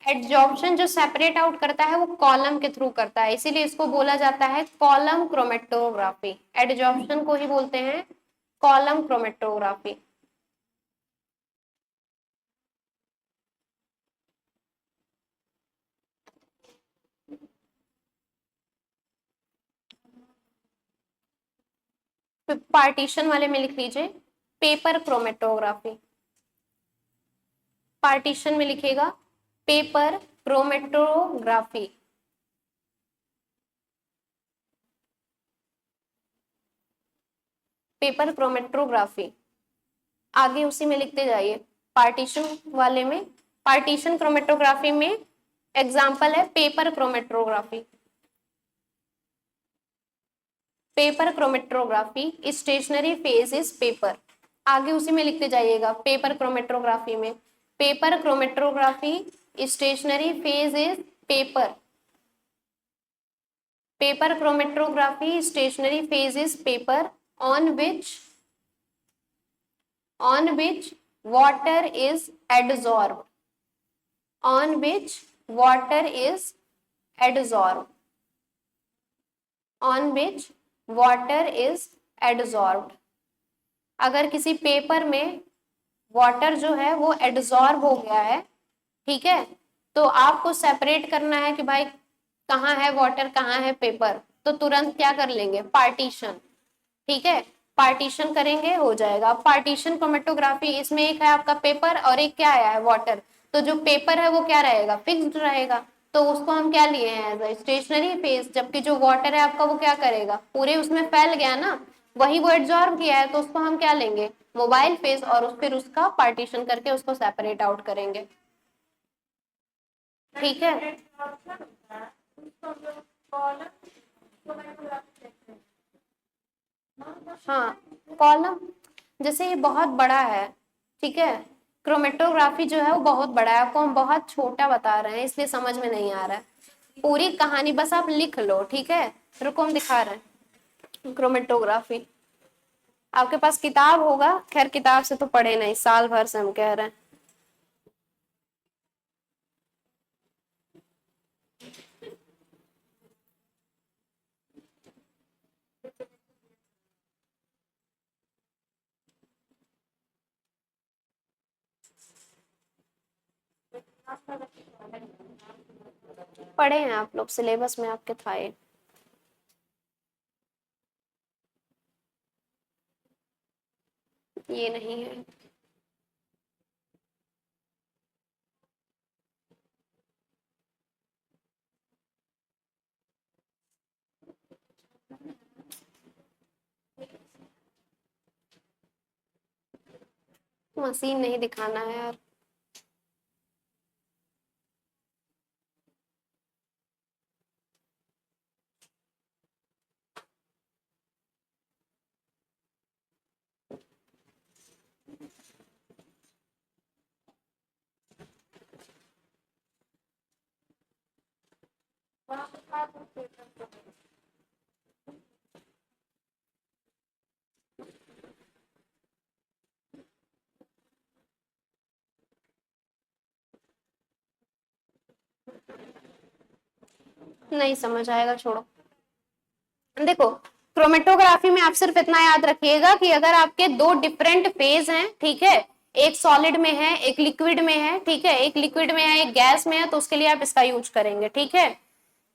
एडजॉर्प्शन जो सेपरेट आउट करता है वो कॉलम के थ्रू करता है, इसीलिए इसको बोला जाता है कॉलम क्रोमेटोग्राफी। एडजॉर्प्शन को ही बोलते हैं कॉलम क्रोमेटोग्राफी। पार्टीशन वाले में लिख लीजिए पेपर क्रोमेटोग्राफी, पार्टीशन में लिखेगा पेपर क्रोमेटोग्राफी। पेपर क्रोमेटोग्राफी, आगे उसी में लिखते जाइए। पार्टीशन वाले में, पार्टीशन क्रोमेटोग्राफी में एग्जाम्पल है paper chromatography. Paper chromatography stationary phase is paper, आगे उसी में लिखते जाइएगा पेपर क्रोमेटोग्राफी में, paper chromatography stationary phase is paper, paper chromatography stationary phase is paper on which water is adsorbed, on which water is adsorbed, on which water is adsorbed। अगर किसी paper में water जो है वो adsorb हो गया है, ठीक है, तो आपको सेपरेट करना है कि भाई कहाँ है वाटर कहाँ है पेपर, तो तुरंत क्या कर लेंगे, पार्टीशन, ठीक है, पार्टीशन करेंगे हो जाएगा। पार्टीशन क्रोमेटोग्राफी, इसमें एक है आपका पेपर और एक क्या आया है वाटर, तो जो पेपर है वो क्या रहेगा, फिक्स्ड रहेगा, तो उसको हम क्या लिए हैं एज अ स्टेशनरी फेज, जबकि जो वाटर है आपका वो क्या करेगा, पूरे उसमें फैल गया ना, वही वो एब्जॉर्ब किया है, तो उसको हम क्या लेंगे, मोबाइल फेज, और फिर उसका पार्टीशन करके उसको सेपरेट आउट करेंगे, ठीक है। हाँ, कॉलम, जैसे ये बहुत बड़ा है, ठीक है, क्रोमेटोग्राफी जो है वो बहुत बड़ा है, आपको हम बहुत छोटा बता रहे हैं इसलिए समझ में नहीं आ रहा है, पूरी कहानी बस आप लिख लो, ठीक है, रुको हम दिखा रहे हैं क्रोमेटोग्राफी। आपके पास किताब होगा, खैर किताब से तो पढ़े नहीं, साल भर से हम कह रहे हैं। पढ़े हैं आप लोग, सिलेबस में आपके था ये नहीं है। मशीन नहीं दिखाना है यार, नहीं समझ आएगा, छोड़ो। देखो, क्रोमेटोग्राफी में आप सिर्फ इतना याद रखिएगा कि अगर आपके दो डिफरेंट फेज हैं, ठीक है, एक सॉलिड में है एक लिक्विड में है, ठीक है, एक लिक्विड में है एक गैस में है, तो उसके लिए आप इसका यूज करेंगे, ठीक है।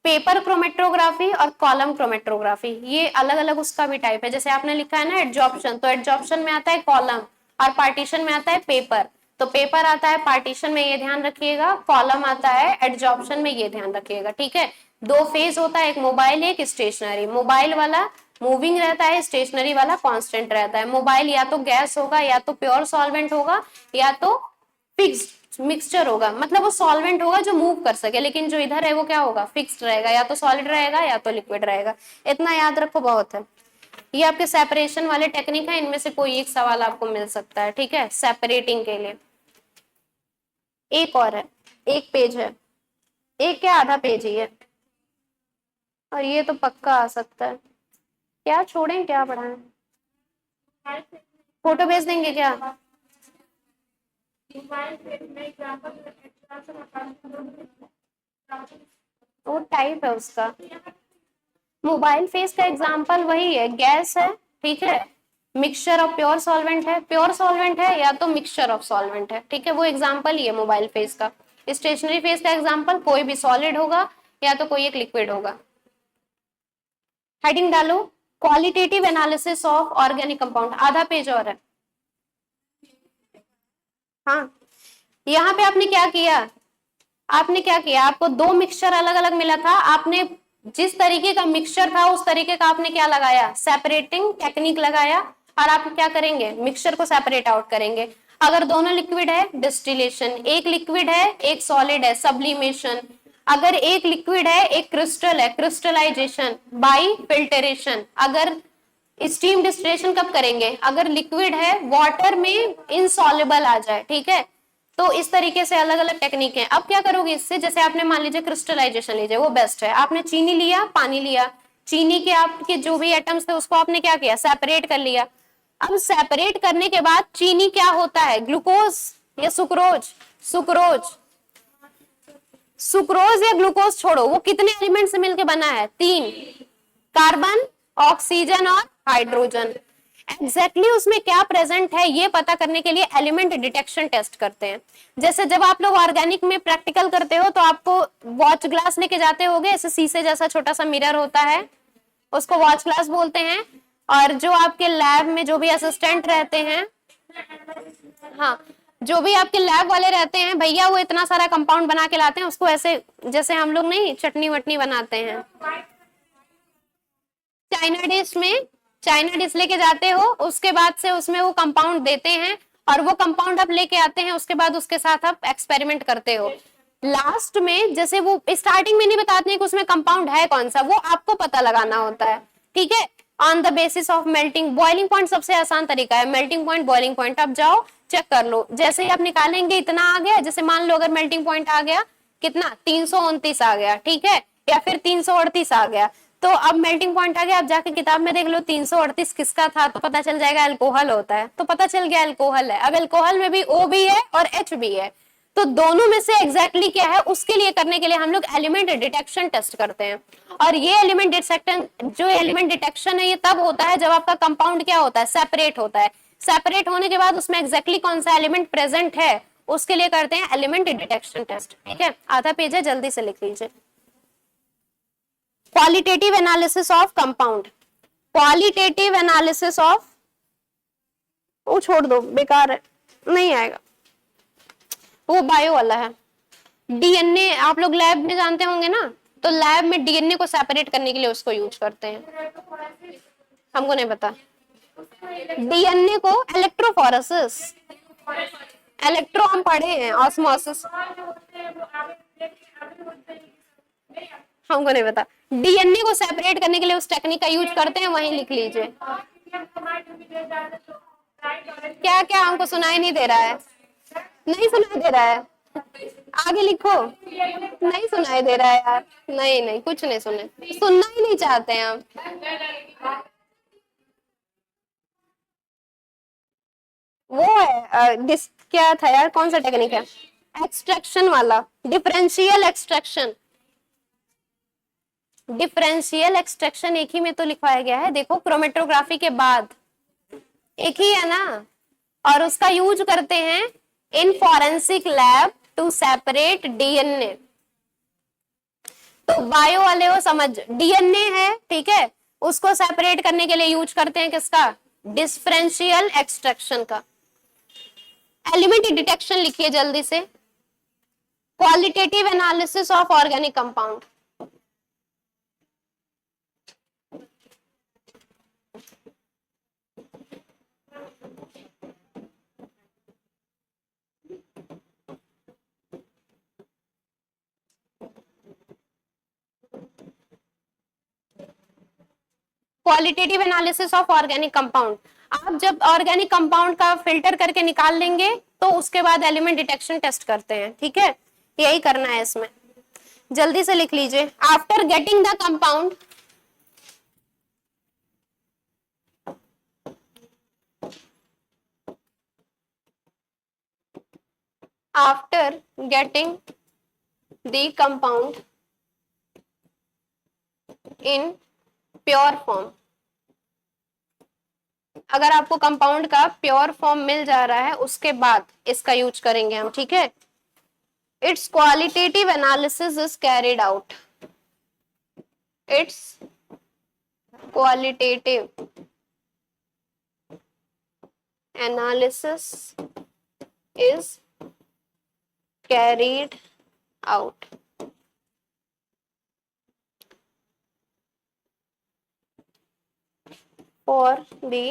पेपर क्रोमेटोग्राफी और कॉलम क्रोमेटोग्राफी, ये अलग अलग उसका भी टाइप है, जैसे आपने लिखा है ना एडजॉर्प्शन, तो एडजॉर्प्शन में आता है कॉलम और पार्टीशन में आता है पेपर, तो पेपर आता है पार्टीशन में, ये ध्यान रखिएगा, कॉलम आता है एडजॉर्प्शन में, ये ध्यान रखिएगा, ठीक है। दो फेज होता है, एक मोबाइल एक स्टेशनरी, मोबाइल वाला मूविंग रहता है, स्टेशनरी वाला कांस्टेंट रहता है। मोबाइल या तो गैस होगा या तो प्योर सॉल्वेंट होगा या तो फिक्स्ड मिक्सचर होगा, मतलब वो सॉल्वेंट होगा जो मूव कर सके, लेकिन जो इधर है वो क्या होगा, फिक्स्ड रहेगा, या तो सॉलिड रहेगा या तो लिक्विड रहेगा, इतना याद रखो बहुत है। ये आपके सेपरेशन वाले टेक्निक है, इनमें से कोई एक सवाल आपको मिल सकता है, ठीक है, सेपरेटिंग के लिए। एक और है, एक पेज है, एक क्या आधा पेज ही है, और ये तो पक्का आ सकता है, क्या छोड़ें क्या पढ़ाएं, फोटो भेज देंगे क्या, वो टाइप है उसका, मोबाइल फेस का एग्जांपल वही है, गैस है, ठीक है, मिक्सचर ऑफ प्योर सॉल्वेंट है, प्योर सॉल्वेंट है या तो मिक्सचर ऑफ सॉल्वेंट है, ठीक है, वो एग्जांपल ही है मोबाइल फेस का। स्टेशनरी फेस का एग्जांपल कोई भी सॉलिड होगा या तो कोई एक लिक्विड होगा। हेडिंग डालो, qualitative analysis of organic compound, आधा पेज और है। हाँ, यहाँ पे आपने क्या किया, आपने क्या किया, आपको दो मिक्सचर अलग अलग मिला था, आपने जिस तरीके का मिक्सचर था उस तरीके का आपने क्या लगाया, सेपरेटिंग टेक्निक लगाया, और आप क्या करेंगे, मिक्सचर को सेपरेट आउट करेंगे। अगर दोनों लिक्विड है, डिस्टिलेशन, एक लिक्विड है एक सॉलिड है, सब्लिमेशन। अगर एक लिक्विड है एक क्रिस्टल है, क्रिस्टलाइजेशन बाय फिल्टरेशन। अगर स्टीम डिस्टिलेशन कब करेंगे, अगर लिक्विड है वाटर में इनसॉल्युबल आ जाए, ठीक है। तो इस तरीके से अलग अलग टेक्निक है। अब क्या करोगे इससे, जैसे आपने मान लीजिए क्रिस्टलाइजेशन लीजिए, वो बेस्ट है। आपने चीनी लिया, पानी लिया, चीनी के आपके जो भी एटम्स थे उसको आपने क्या किया, सेपरेट कर लिया। अब सेपरेट करने के बाद चीनी क्या होता है, ग्लूकोज या सुक्रोज, सुक्रोज, सुक्रोज या ग्लूकोज छोड़ो, वो कितने एलिमेंट से मिलकर बना है, 3, कार्बन, ऑक्सीजन और हाइड्रोजन। एग्जैक्टली उसमें क्या प्रेजेंट है ये पता करने के लिए एलिमेंट डिटेक्शन टेस्ट करते हैं। जैसे जब आप लोग ऑर्गेनिक में प्रैक्टिकल करते हो तो आपको वॉच ग्लास लेके जाते होगे, ऐसे शीशे जैसा छोटा सा मिरर होता है, उसको वॉच ग्लास बोलते हैं। और जो आपके लैब में जो भी असिस्टेंट रहते हैं, हाँ, जो भी आपके लैब वाले रहते हैं भैया, वो इतना सारा कंपाउंड बना के लाते हैं, उसको ऐसे जैसे हम लोग नहीं चटनी वटनी बनाते हैं, चाइना डिश में, चाइना डिश लेके जाते हो, उसके बाद से उसमें वो कंपाउंड देते हैं और वो कंपाउंड आप लेके आते हैं, उसके बाद उसके साथ आप एक्सपेरिमेंट करते हो। लास्ट में जैसे वो स्टार्टिंग में नहीं बताते हैं कि उसमें कंपाउंड है कौन सा, वो आपको पता लगाना होता है, ठीक है। On the basis of melting, boiling point सबसे आसान तरीका है, मेल्टिंग पॉइंट, बॉइलिंग पॉइंट, आप जाओ चेक कर लो। जैसे ही आप निकालेंगे इतना आ गया, जैसे मान लो अगर मेल्टिंग पॉइंट आ गया कितना, 329 आ गया, ठीक है, या फिर 338 आ गया, तो अब मेल्टिंग पॉइंट आ गया। अब जाके किताब में देख लो 338 किसका था, तो पता चल जाएगा अल्कोहल होता है, तो पता चल गया अल्कोहल है। अब अल्कोहल में भी O भी है और H भी है, तो दोनों में से एग्जैक्टली क्या है उसके लिए करने के लिए हम लोग एलिमेंट डिटेक्शन टेस्ट करते हैं। और ये एलिमेंट डिटेक्शन, जो एलिमेंट डिटेक्शन है ये तब होता है जब आपका कंपाउंड क्या होता है, सेपरेट होता है। सेपरेट होने के बाद उसमें एग्जैक्टली कौन सा एलिमेंट प्रेजेंट है उसके लिए करते हैं एलिमेंट डिटेक्शन टेस्ट, ठीक है। आधा पेज है, जल्दी से लिख लीजिए। Qualitative analysis of compound, qualitative analysis of, वो छोड़ दो बेकार है, नहीं आएगा, वो बायो वाला है। डीएनए आप लोग लैब में जानते होंगे ना, तो लैब में डीएनए को सेपरेट करने के लिए उसको यूज करते हैं, हमको नहीं पता। डीएनए को इलेक्ट्रोफोरेसिस, इलेक्ट्रो हम पढ़े हैं, ऑस्मोसिस, हमको नहीं पता। डीएनए को सेपरेट करने के लिए उस टेक्निक का यूज करते हैं, वहीं लिख लीजिए। क्या क्या हमको सुनाई नहीं दे रहा है, नहीं सुनाई दे रहा है, आगे लिखो। नहीं सुनाई दे रहा है यार, नहीं नहीं कुछ नहीं सुने, सुनना ही नहीं चाहते हैं हम। वो है क्या था यार, कौन सा टेक्निक है, एक्सट्रैक्शन वाला, डिफरेंशियल एक्सट्रैक्शन। डिफरेंशियल एक्सट्रैक्शन एक ही में तो लिखवाया गया है, देखो क्रोमेटोग्राफी के बाद एक ही है ना। और उसका यूज करते हैं in forensic lab to separate DNA. तो बायो वाले हो समझ, डीएनए है, ठीक है, उसको सेपरेट करने के लिए यूज करते हैं किसका, डिफरेंशियल एक्सट्रैक्शन का। एलिमेंट डिटेक्शन लिखिए जल्दी से, qualitative analysis of organic compound. Qualitative analysis of organic compound, आप जब ऑर्गेनिक कंपाउंड का फिल्टर करके निकाल लेंगे तो उसके बाद एलिमेंट डिटेक्शन टेस्ट करते हैं, ठीक है, यही करना है इसमें। जल्दी से लिख लीजिए, after getting the compound, after getting the compound in pure form, अगर आपको कंपाउंड का प्योर फॉर्म मिल जा रहा है उसके बाद इसका यूज करेंगे हम, ठीक है। It's qualitative analysis is carried out, it's qualitative analysis is carried out for the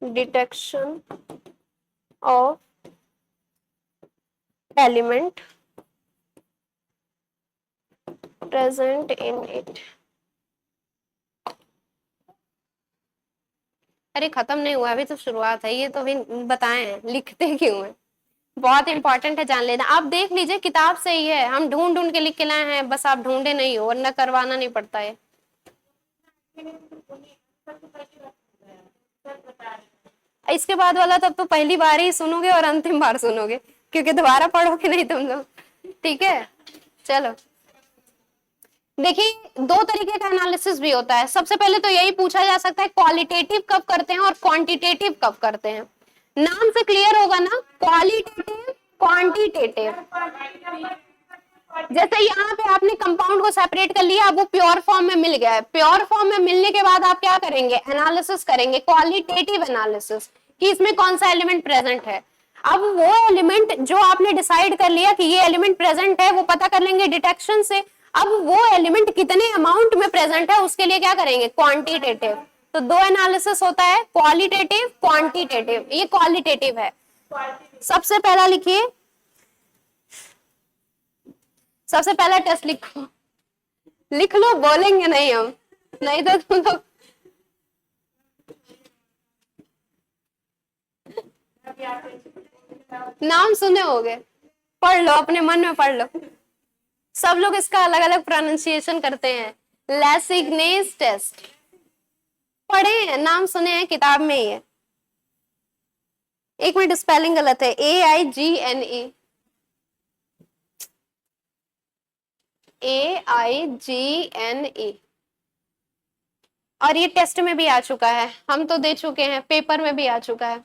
detection of element present in it. अरे खत्म नहीं हुआ, अभी तो शुरुआत है, ये तो अभी बताए हैं, लिखते क्यों है, बहुत इंपॉर्टेंट है, जान लेना। आप देख लीजिए किताब से ही है, हम ढूंढ ढूंढ के लिख के लाए हैं, बस आप ढूंढे नहीं हो, वरना करवाना नहीं पड़ता है। इसके बाद वाला तब तो पहली बार ही सुनोगे और अंतिम बार सुनोगे, क्योंकि दोबारा पढ़ोगे नहीं तुम लोग, ठीक है। चलो देखिए, दो तरीके का एनालिसिस भी होता है। सबसे पहले तो यही पूछा जा सकता है क्वालिटेटिव कब करते हैं और क्वांटिटेटिव कब करते हैं। नाम से क्लियर होगा ना, क्वालिटेटिव क्वांटिटेटिव। जैसे यहाँ पे आपने कंपाउंड को सेपरेट कर लिया, अब वो प्योर फॉर्म में मिल गया है, प्योर फॉर्म में मिलने के बाद आप क्या करेंगे, एनालिसिस करेंगे, क्वालिटेटिव एनालिसिस, कि इसमें कौन सा एलिमेंट प्रेजेंट है। अब वो एलिमेंट जो आपने डिसाइड कर लिया कि ये एलिमेंट प्रेजेंट है, वो पता कर लेंगे डिटेक्शन से। अब वो एलिमेंट कितने अमाउंट में प्रेजेंट है उसके लिए क्या करेंगे, क्वांटिटेटिव। तो दो एनालिसिस होता है, क्वालिटेटिव क्वांटिटेटिव, ये क्वालिटेटिव है। सबसे पहला लिखिए, सबसे पहला टेस्ट लिखो, लिख लो, बोलेंगे नहीं हम, नहीं तो तुम लोग नाम सुने होगे, पढ़ लो, अपने मन में पढ़ लो। सब लोग इसका अलग अलग प्रोनाउंसिएशन करते हैं, लैसिग्नेज टेस्ट, पढ़े हैं, नाम सुने हैं, किताब में ही है। एक मिनट, स्पेलिंग गलत है, AIGNE, AIGNE। और ये टेस्ट में भी आ चुका है, हम तो दे चुके हैं, पेपर में भी आ चुका है।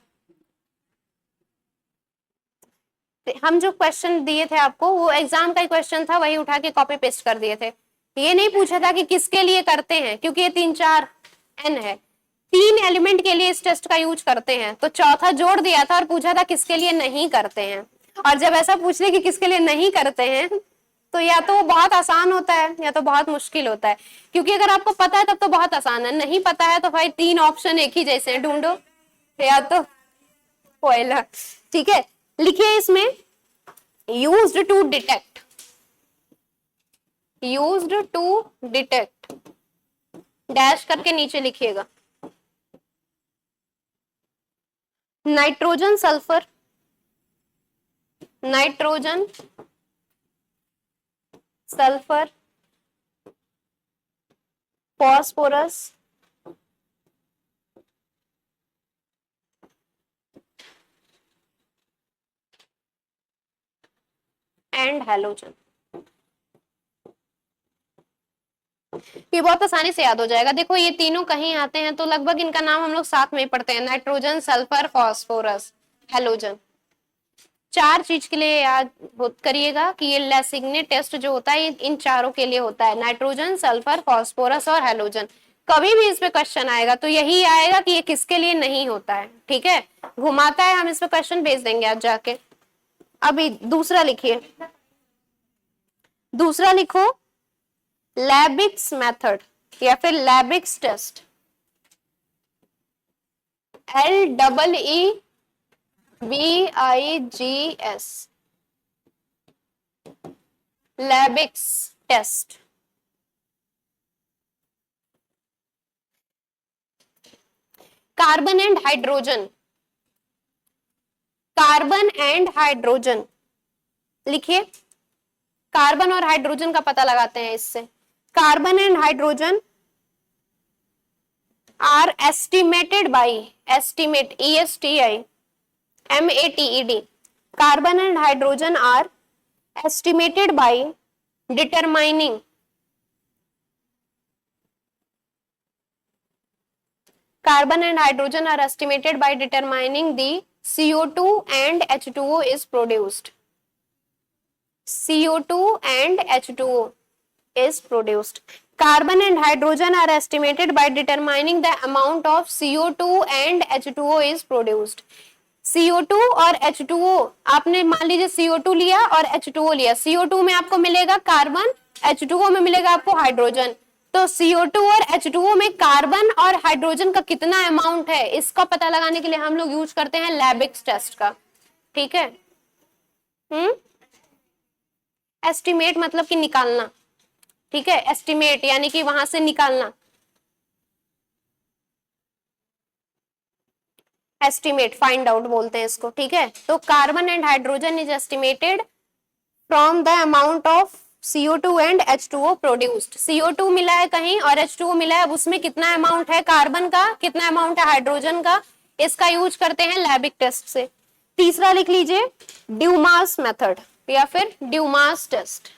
हम जो क्वेश्चन दिए थे आपको, वो एग्जाम का ही क्वेश्चन था, वही उठा के कॉपी पेस्ट कर दिए थे। ये नहीं पूछा था कि किसके लिए करते हैं, क्योंकि ये 3-4 N है, 3 एलिमेंट के लिए इस टेस्ट का यूज करते हैं, तो चौथा जोड़ दिया था और पूछा था किसके लिए नहीं करते हैं। और जब ऐसा पूछ ले कि किसके लिए नहीं करते हैं, तो या तो वो बहुत आसान होता है या तो बहुत मुश्किल होता है। क्योंकि अगर आपको पता है तब तो बहुत आसान है, नहीं पता है तो भाई 3 ऑप्शन एक ही जैसे हैं, ढूंढो, या तो पहला, ठीक है। लिखिए इसमें, used to detect, used to detect, dash करके नीचे लिखिएगा, nitrogen sulphur, nitrogen sulphur, phosphorus, and halogen. ये बहुत आसानी से याद हो जाएगा। देखो ये तीनों कहीं आते हैं तो लगभग इनका नाम हम लोग साथ में ही पढ़ते हैं, नाइट्रोजन, सल्फर, फॉस्फोरस, हैलोजन। 4 चीज के लिए याद करिएगा कि ये लैसिग्ने टेस्ट जो होता है ये इन चारों के लिए होता है, नाइट्रोजन, सल्फर, फॉस्फोरस और हैलोजन। कभी भी इस पे क्वेश्चन आएगा तो यही आएगा कि ये किसके लिए नहीं होता है, ठीक है। घुमाता है, हम इस पे क्वेश्चन भेज देंगे आज जाके। अभी दूसरा लिखिए, दूसरा लिखो, लैबिक्स मेथड या फिर Liebig's test, LEEBIGS, Liebig's test. Carbon and hydrogen, carbon and hydrogen लिखिए, कार्बन और हाइड्रोजन का पता लगाते हैं इससे। Carbon and hydrogen are estimated by, estimate ESTIMATED, carbon and hydrogen are estimated by determining, carbon and hydrogen are estimated by determining the CO2 and H2O is produced, CO2 and H2O is produced. Carbon and hydrogen are estimated by determining the amount of CO2 and H2O is produced. CO2 और H2O, आपने मान लीजिए CO2 लिया और H2O लिया, CO2 में आपको मिलेगा कार्बन, H2O में मिलेगा आपको हाइड्रोजन। तो CO2 और H2O में कार्बन और हाइड्रोजन का कितना अमाउंट है, इसका पता लगाने के लिए हम लोग यूज करते हैं लैबिक्स टेस्ट का, ठीक है। एस्टिमेट मतलब कि निकालना, ठीक है, एस्टिमेट यानी कि वहां से निकालना, एस्टिमेट फाइंड आउट बोलते हैं इसको, ठीक है। तो carbon and hydrogen is estimated from the amount of CO2 and H2O produced. CO2 मिला है कहीं और H2O मिला है, अब उसमें कितना अमाउंट है कार्बन का, कितना अमाउंट है हाइड्रोजन का, इसका यूज करते हैं लैबिक टेस्ट से। तीसरा लिख लीजिए ड्यूमास मेथड या फिर ड्यूमास टेस्ट।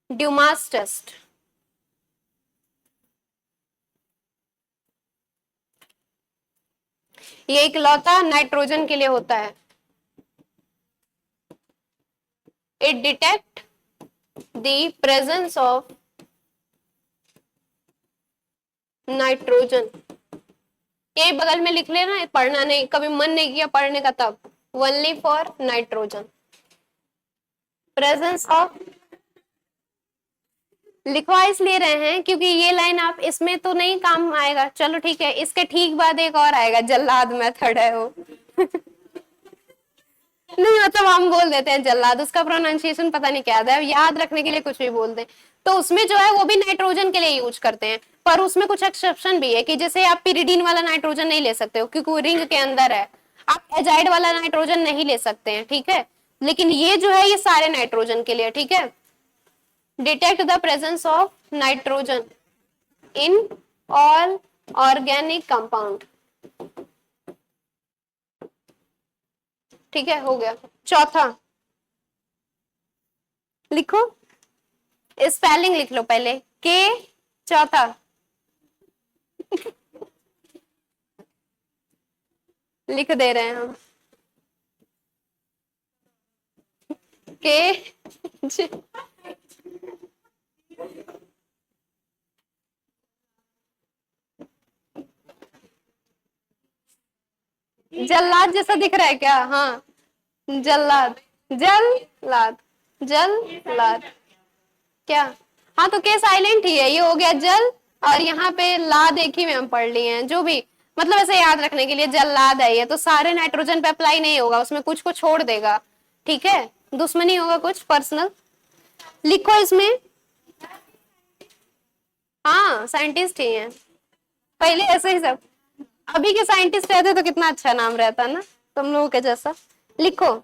ड्यूमास टेस्ट ये इकलौता नाइट्रोजन के लिए होता है। It detect the presence of nitrogen. ये बगल में लिख लेना, पढ़ना नहीं, कभी मन नहीं किया पढ़ने का तब, only for nitrogen presence of. लिखवा इसलिए रहे हैं क्योंकि ये लाइन आप इसमें तो नहीं काम आएगा, चलो ठीक है, इसके ठीक बाद एक और आएगा, जल्लाद मेथड है वो नहीं मतलब हम बोल देते हैं जल्लाद, उसका प्रोनाउंसिएशन पता नहीं क्या है, याद रखने के लिए कुछ भी बोल दें। तो उसमें जो है वो भी नाइट्रोजन के लिए यूज करते हैं, पर उसमें कुछ एक्सेप्शन भी है कि जैसे आप पिरिडीन वाला नाइट्रोजन नहीं ले सकते हो क्योंकि वो रिंग के अंदर है, आप एजाइड वाला नाइट्रोजन नहीं ले सकते हैं, ठीक है। लेकिन ये जो है ये सारे नाइट्रोजन के लिए, ठीक है। Detect the presence of nitrogen in all organic compound, ठीक है, हो गया। चौथा लिखो, स्पेलिंग लिख लो पहले, के चौथा लिख दे रहे हैं हम, के जल्लाद जैसा दिख रहा है क्या? हाँ, जल्लाद, जल्लाद, जल्लाद क्या? हाँ तो के साइलेंट ही है, ये हो गया जल, और यहाँ पे लाद एक ही में हम पढ़ लिए हैं, जो भी मतलब ऐसे याद रखने के लिए जल्लाद है ये, तो सारे नाइट्रोजन पे अप्लाई नहीं होगा, उसमें कुछ को छोड़ देगा, ठीक है, दुश्मनी होगा कुछ पर्सनल। लिखो इसमें, हाँ साइंटिस्ट ही हैं, पहले ऐसे ही सब, अभी के साइंटिस्ट रहते तो कितना अच्छा नाम रहता ना तुम लोगों के जैसा। लिखो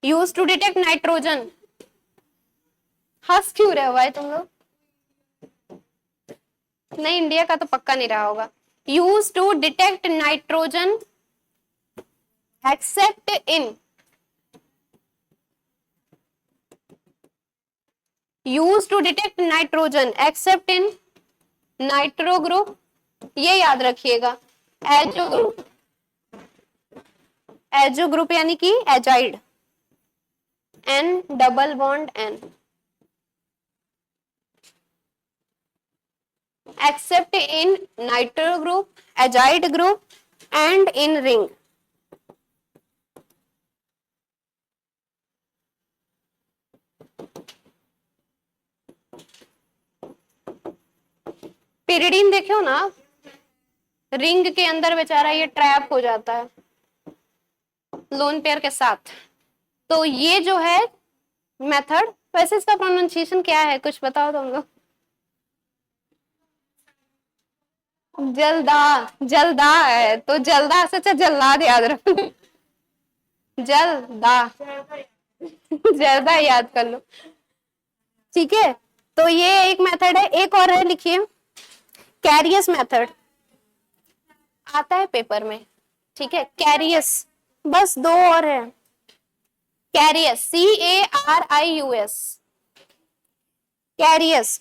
यूज टू डिटेक्ट नाइट्रोजन। हंस क्यों रहे हो भाई तुम लोग? नहीं, इंडिया का तो पक्का नहीं रहा होगा। Use to detect nitrogen except in, use to detect nitrogen except in nitro group, ये याद रखिएगा, एजो ग्रुप, एजो ग्रुप यानी कि azide, N double bond N, except in nitro group, azide group and in ring. Pyridine देखो ना, ring के अंदर बेचारा ये ट्रैप हो जाता है लोन पेयर के साथ। तो ये जो है मेथड, वैसे इसका प्रोनाउंसिएशन क्या है कुछ बताओ तुम लोग? जल्दा, जल्दा है तो जल्दा से अच्छा जल्लाद याद रखो जल्दा जल्दा याद कर लो, ठीक है। तो ये एक मेथड है, एक और है, लिखिए कैरियस मेथड, आता है पेपर में, ठीक है, कैरियस, बस दो और है, Carius CARIUS, Carius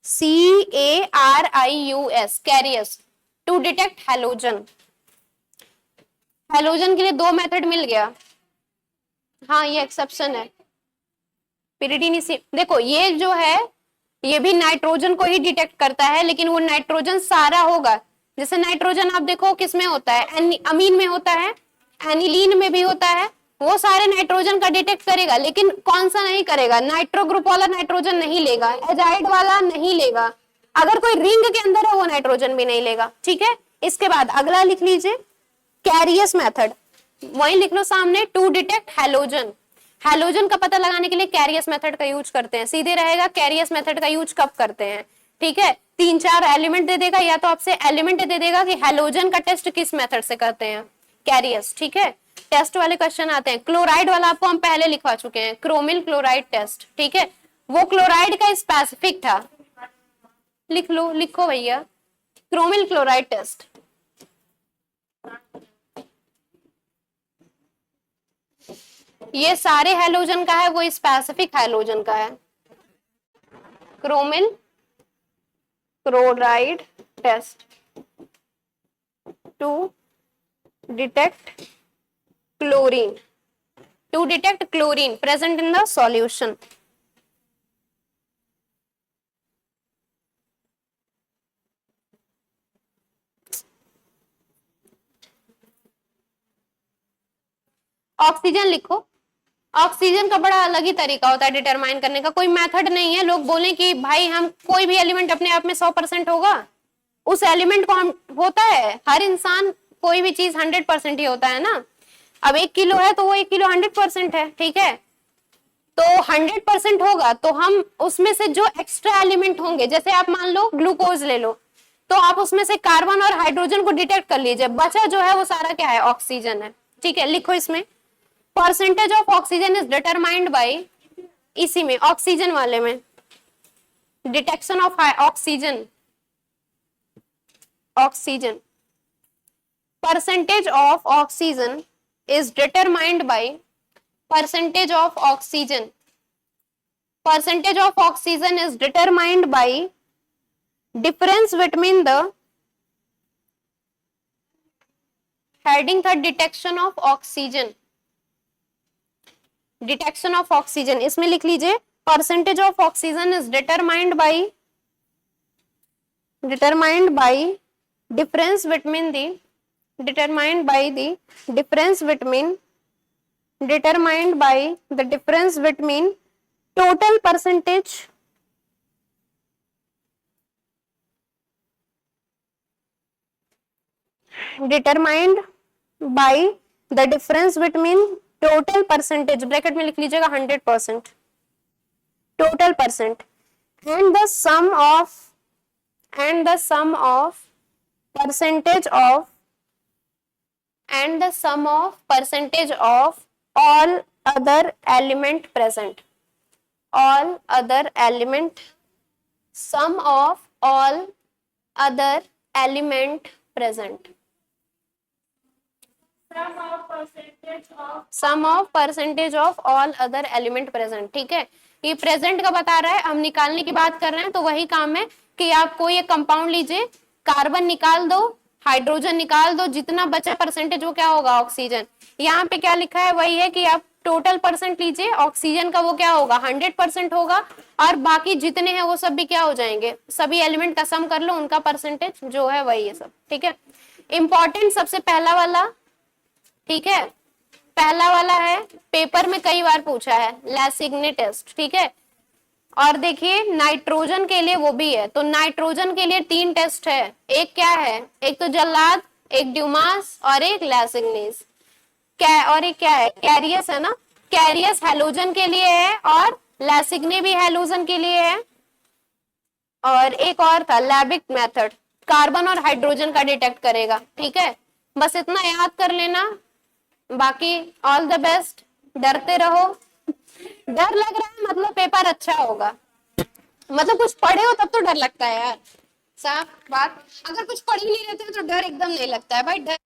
CARIUS, Carius to detect halogen. Halogen के लिए दो मेथड मिल गया, हाँ ये एक्सेप्शन है, पिरिडीन इसी, देखो ये जो है ये भी नाइट्रोजन को ही डिटेक्ट करता है, लेकिन वो नाइट्रोजन सारा होगा, जैसे नाइट्रोजन आप देखो किस में होता है, अमीन में होता है, एनिलीन में भी होता है, वो सारे नाइट्रोजन का डिटेक्ट करेगा, लेकिन कौन सा नहीं करेगा, नाइट्रो ग्रुप वाला नाइट्रोजन नहीं लेगा, एजाइड वाला नहीं लेगा, अगर कोई रिंग के अंदर है वो नाइट्रोजन भी नहीं लेगा। ठीक है, इसके बाद अगला लिख लीजिए कैरियस मेथड, वही लिख लो सामने, टू डिटेक्ट हैलोजन। हैलोजन का पता लगाने के लिए कैरियस मेथड का यूज करते हैं, सीधे रहेगा कैरियस मेथड का यूज कब करते हैं। ठीक है, 3-4 एलिमेंट दे देगा, या तो आपसे एलिमेंट दे देगा कि हैलोजन का टेस्ट किस मेथड से करते हैं, कैरियस। ठीक है, टेस्ट वाले क्वेश्चन आते हैं। क्लोराइड वाला आपको हम पहले लिखवा चुके हैं, क्रोमिल क्लोराइड टेस्ट। ठीक है, वो क्लोराइड का स्पेसिफिक था, लिख लो, लिखो भैया, क्रोमिल क्लोराइड टेस्ट। ये सारे हैलोजन का है, वो स्पेसिफिक हैलोजन का है, chromyl chloride test to detect chlorine, to detect chlorine present in the solution. Oxygen लिखो, ऑक्सीजन का बड़ा अलग ही तरीका होता है डिटरमाइन करने का, कोई मेथड नहीं है। लोग बोले कि भाई हम कोई भी एलिमेंट अपने आप में 100% होगा, उस एलिमेंट को हम होता है, हर इंसान कोई भी चीज 100% ही होता है ना। अब 1 किलो है तो वो 1 किलो 100% है। ठीक है, तो 100% होगा तो हम उसमें से जो एक्स्ट्रा एलिमेंट होंगे, जैसे आप मान लो ग्लूकोज ले लो, तो आप उसमें से कार्बन और हाइड्रोजन को डिटेक्ट कर लीजिए, बचा जो है वो सारा क्या है, ऑक्सीजन है। ठीक है, लिखो इसमें percentage of oxygen is determined by, इसी में ऑक्सीजन वाले में detection of oxygen, oxygen percentage of oxygen is determined by, percentage of oxygen, percentage of oxygen is determined by difference between the heading the detection of oxygen, detection of oxygen इसमें लिख लीजिए percentage of oxygen is determined by difference between the, determined by the difference between total percentage determined by the difference between total percentage, bracket में लिख लीजिएगा 100%, total percent, and the sum of percentage of all other element present, all other element, sum of all other element present, sum of percentage of all other element present। ठीक है, ये present का बता रहा है, हम निकालने की बात कर रहे हैं, तो वही काम है कि आप कोई एक कंपाउंड लीजिए, कार्बन निकाल दो, हाइड्रोजन निकाल दो, जितना बचा परसेंटेज वो क्या होगा, ऑक्सीजन। यहाँ पे क्या लिखा है वही है कि आप टोटल परसेंट लीजिए, ऑक्सीजन का वो क्या होगा, 100% होगा, और बाकी जितने हैं वो सब भी क्या हो जाएंगे, सभी एलिमेंट का सम कर लो, उनका परसेंटेज जो है वही है सब। ठीक है, इंपॉर्टेंट सबसे पहला वाला, ठीक है, पहला वाला है, पेपर में कई बार पूछा है, लैसिग्ने टेस्ट। ठीक है, और देखिए नाइट्रोजन के लिए वो भी है, तो नाइट्रोजन के लिए 3 टेस्ट है, एक क्या है, एक तो जल्लाद, एक ड्यूमास और एक लैसिग्नेस, क्या, और एक क्या है, कैरियस है ना, कैरियस हैलोजन के लिए है और लैसिग्ने भी हैलोजन के लिए है, और एक और था लैबिक मेथड, कार्बन और हाइड्रोजन का डिटेक्ट करेगा। ठीक है, बस इतना याद कर लेना, बाकी ऑल द बेस्ट, डरते रहो, डर लग रहा है मतलब पेपर अच्छा होगा, मतलब कुछ पढ़े हो तब तो डर लगता है यार, साफ बात, अगर कुछ पढ़ ही नहीं रहते तो डर एकदम नहीं लगता है भाई, डर